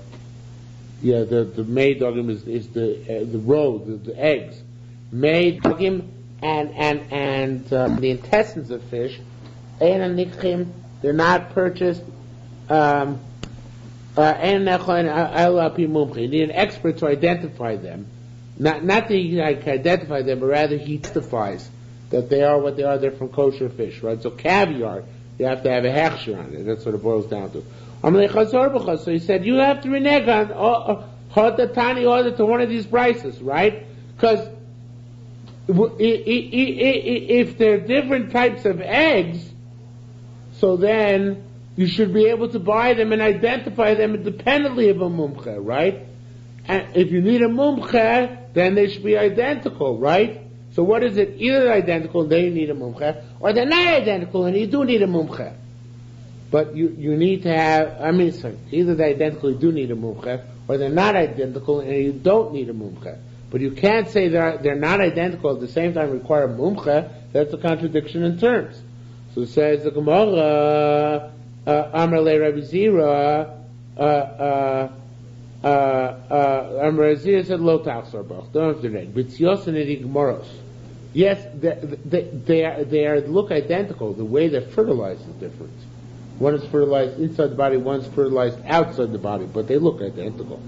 May dogim is the roe, the eggs. Made dogim and the intestines of fish, they're not purchased. You need an expert to identify them. Not that he can identify them, but rather he testifies that they are what they are. They're from kosher fish, right? So caviar, you have to have a hechsher on it. That's what it boils down to. So he said, you have to renege on Hadatani order to one of these prices, right? Because if they're different types of eggs, so then you should be able to buy them and identify them independently of a mumche, right? And if you need a mumche, then they should be identical, right? So what is it? Either they're identical and they need a mumche, or they're not identical and you do need a mumche. But you need to have, either they're identical and you do need a mumche, or they're not identical and you don't need a mumche. But you can't say they're not identical at the same time require a mumche. That's a contradiction in terms. So it says the Gemara, Amar le Rabbi Zira, Amar Zira said, Lo tachsar bach, don't have to read. B'tzios and Gemoros. Yes, they look identical. The way they're fertilized is different. One is fertilized inside the body, one's fertilized outside the body, but they look identical.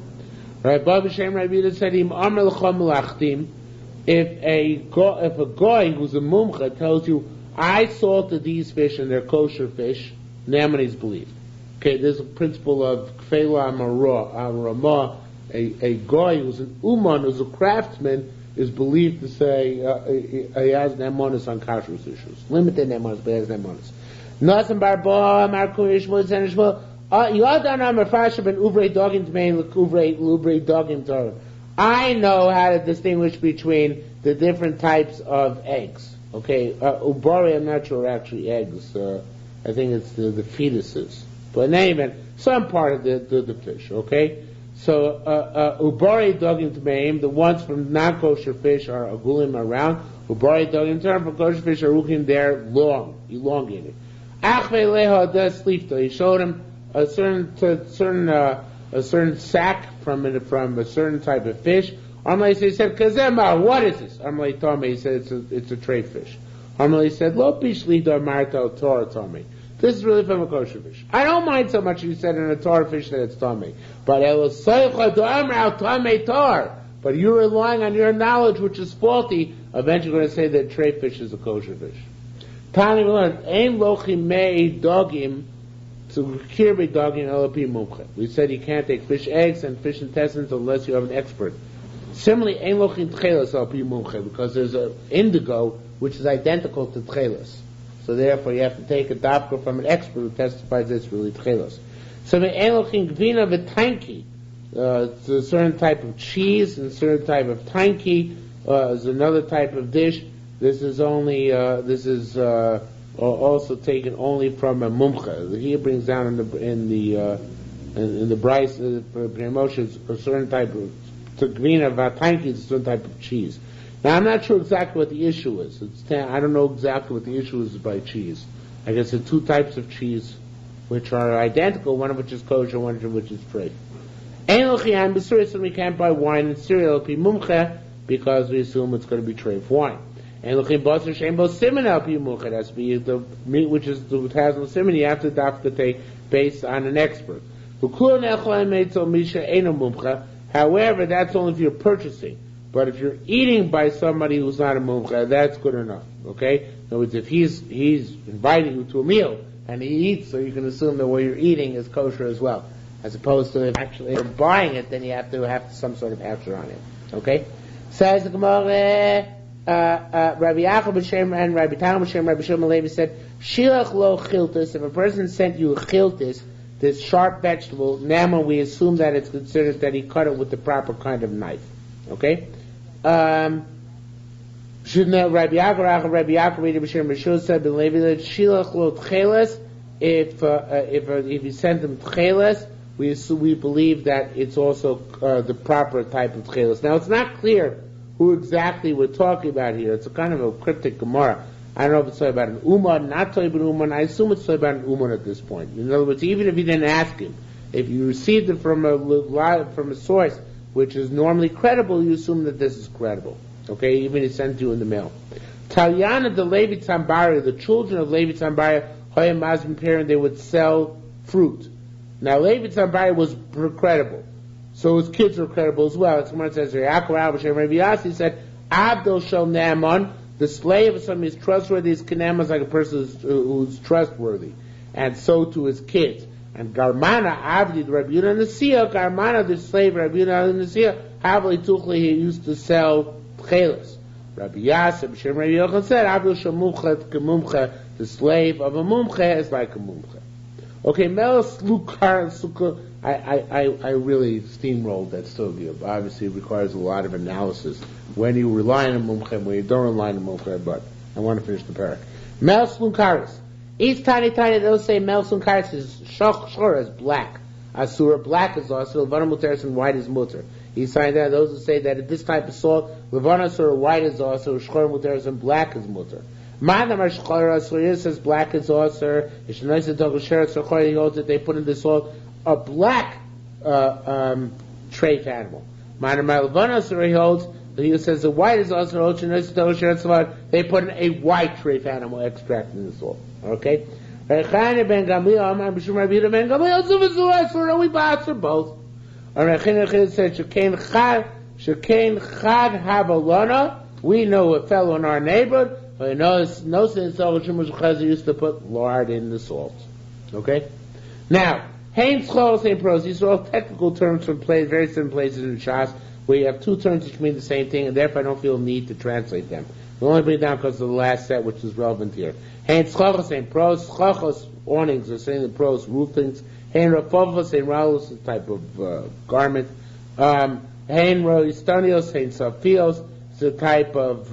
Right? Rabbi Shem Rabbi Yehuda said, Amar l'chom melachtim. If a guy who's a mumcha tells you, I salted these fish and they're kosher fish, Naaman is believed. Okay, there's a principle of kfela amara. A guy who's an uman, who's a craftsman, is believed to say he has nemanis on kashrus issues. Limited nemanis, but he has nemanis. Nasan barba markuish mutzanishmo. Yadan amarfasha ben uvrei dogim tmein uvrei dogim tar. I know how to distinguish between the different types of eggs. Okay, ubari, I'm not sure actually eggs. I think it's the fetuses. But in any event, some part of the fish. Okay, so ubari dogim tmeim, the ones from non-kosher fish are agulim around. Ubari dogim tar, from kosher fish are ruchim, they're long, elongated. Achvei leha das slifta. He showed him a certain sack from a certain type of fish. Amalei said, Kazema, what is this? Amalei told me, he said, it's a trade fish. Amalei said, Lo pishli dar marto Torah told me. This is really from a kosher fish. I don't mind so much you said in a Torah fish that it's tummy. But but you're relying on your knowledge, which is faulty. Eventually you're going to say that trade fish is a kosher fish. Tani learned, Ein lochi mei dogim to kirbi dogim LP mumche. We said you can't take fish eggs and fish intestines unless you have an expert. Similarly, ein lochin tchelas LP mumche, because there's an indigo which is identical to tchelas. So therefore you have to take a dafka from an expert who testifies it's really tchelas. So ein lochin gvina v'tanki. It's a certain type of cheese and a certain type of tanki. Is another type of dish. This is only also taken only from a mumcha. He brings down in the Bryce for Moshe a certain type of gvina vatanki is a certain type of cheese. Now I'm not sure exactly what the issue is. I don't know exactly what the issue is by cheese. I guess there are two types of cheese which are identical, one of which is kosher, one of which is treif. And we can't buy wine and cereal because we assume it's going to be treif wine. And looking basar shembo siman al piyumucha, that's be the meat which has no siman. You have to dafka take based on an expert. However, that's only if you're purchasing. But if you're eating by somebody who's not a mumcha, that's good enough. Okay? In other words, if he's inviting you to a meal and he eats, so you can assume that what you're eating is kosher as well, as opposed to if actually you're buying it, then you have to have some sort of answer on it. Okay? Says the Gemara. Rabbi Yaakov B'Shem and Rabbi Talmud B'Shem, Rabbi Shimon Levi said, Shilach lo chiltis, if a person sent you a chiltis, this sharp vegetable, now we assume that it's considered that he cut it with the proper kind of knife. Okay? Shouldn't Rabbi Yaakov, Rabbi B'Shem B'Shul said, Ben Levi, Shilach lo tcheles, if you sent them tcheles, we believe that it's also the proper type of tcheles. Now it's not clear who exactly we're talking about here. It's a kind of a cryptic Gemara. I don't know if it's talking about an Uman, not talking about an Uman. I assume it's talking about an Uman at this point. In other words, even if you didn't ask him, if you received it from a source which is normally credible, you assume that this is credible. Okay, even if he sent you in the mail. Talyana de Levi Tzambaria, the children of Levi Tzambaria, Hoyam Mazim parent, they would sell fruit. Now Levi Tzambaria was credible. So his kids were credible as well. As Gemara says, Rabbi Yassi said, Abdul Shel Naaman, the slave of somebody who's trustworthy, is Naaman is like a person who's trustworthy. And so to his kids. And Garmana, Abdi, the Rabbi Yehuda Nasiya, Garmana, the slave, Rabbi Yehuda Nasiya, Havli Tuchli, he used to sell tchelas. Rabbi Yassi, B'Shem Rabbi Yochanan said, Abdul Shel Mumcha, the slave of a mumcha is like a mumcha. Okay, Melos Lukar Sukkah. I really steamrolled that sugya. Obviously, it requires a lot of analysis. When you rely on a mumche, when you don't rely on a mumche, but I want to finish the parak. Melos Lukaris. Each tiny, they'll say Melos Lukaris is shor is black. Asura, black is also, Levana Muteris, and white is Muter. He's saying that those who say that at this type of salt, Levana Asura, white is also, Shor Muteris, and black is Muter. Manamar Shor Asura says black is also, Ishanaisa Togosher, Sochor, he holds that they put in the salt a black trafe animal. Manamar Levana Asura, he holds, he says the white is also, Ishanaisa Togosher, they put in a white trafe animal extract in the salt. Okay? Rechane ben Gamliel, Amar B'Shum Rabbi Yehuda ben Gamliel, Zuvazu Asura, we bought both. Rechane said, Shekain Chad Habalona, we know a fellow in our neighborhood, who knows no sense of Shumash Chazer used to put lard in the salt. Okay? Now, Hain Schol, same pros, these are all technical terms from very certain places in Shas, where you have two terms which mean the same thing, and therefore I don't feel a need to translate them. We only bring it down because of the last set, which is relevant here. Hain Schachos, same pros, Schachos, awnings, are saying the pros, roofings. Hain Rafovos, same Ralus, a type of garment. Hain Roistanios, Hain Safios, it's a type of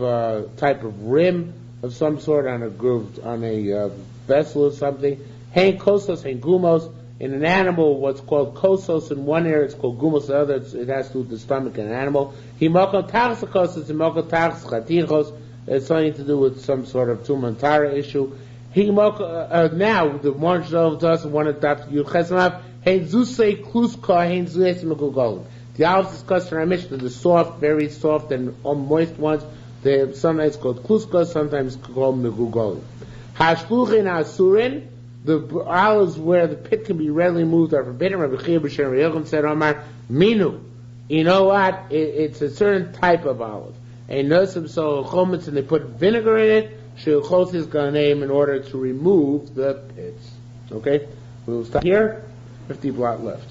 rim of some sort on a vessel or something. Hain Kosos, Hain Gumos, in an animal, what's called kosos in one area, it's called gumos, the other, it has to do with the stomach in an animal. Himoko taxakos, himoko taxatichos, it's something to do with some sort of tumantara issue. Now, the one of us one adopts Yuchesamav, Hein Zusei Kluska, Hein Zues Megugol. The olives discussed in our Mishnah, the soft, very soft and moist ones, they're sometimes called Kluska, sometimes called Megugol. Hashluchin Asurin, the olives where the pit can be readily moved are forbidden. Rabbi Chia B'Shem Yochum said, Omar, Minu. You know what? It's a certain type of olive. And Nosim so chometz, and they put vinegar in it, She'uchos is going to name in order to remove the pits. Okay? We'll stop here. 50 blot left.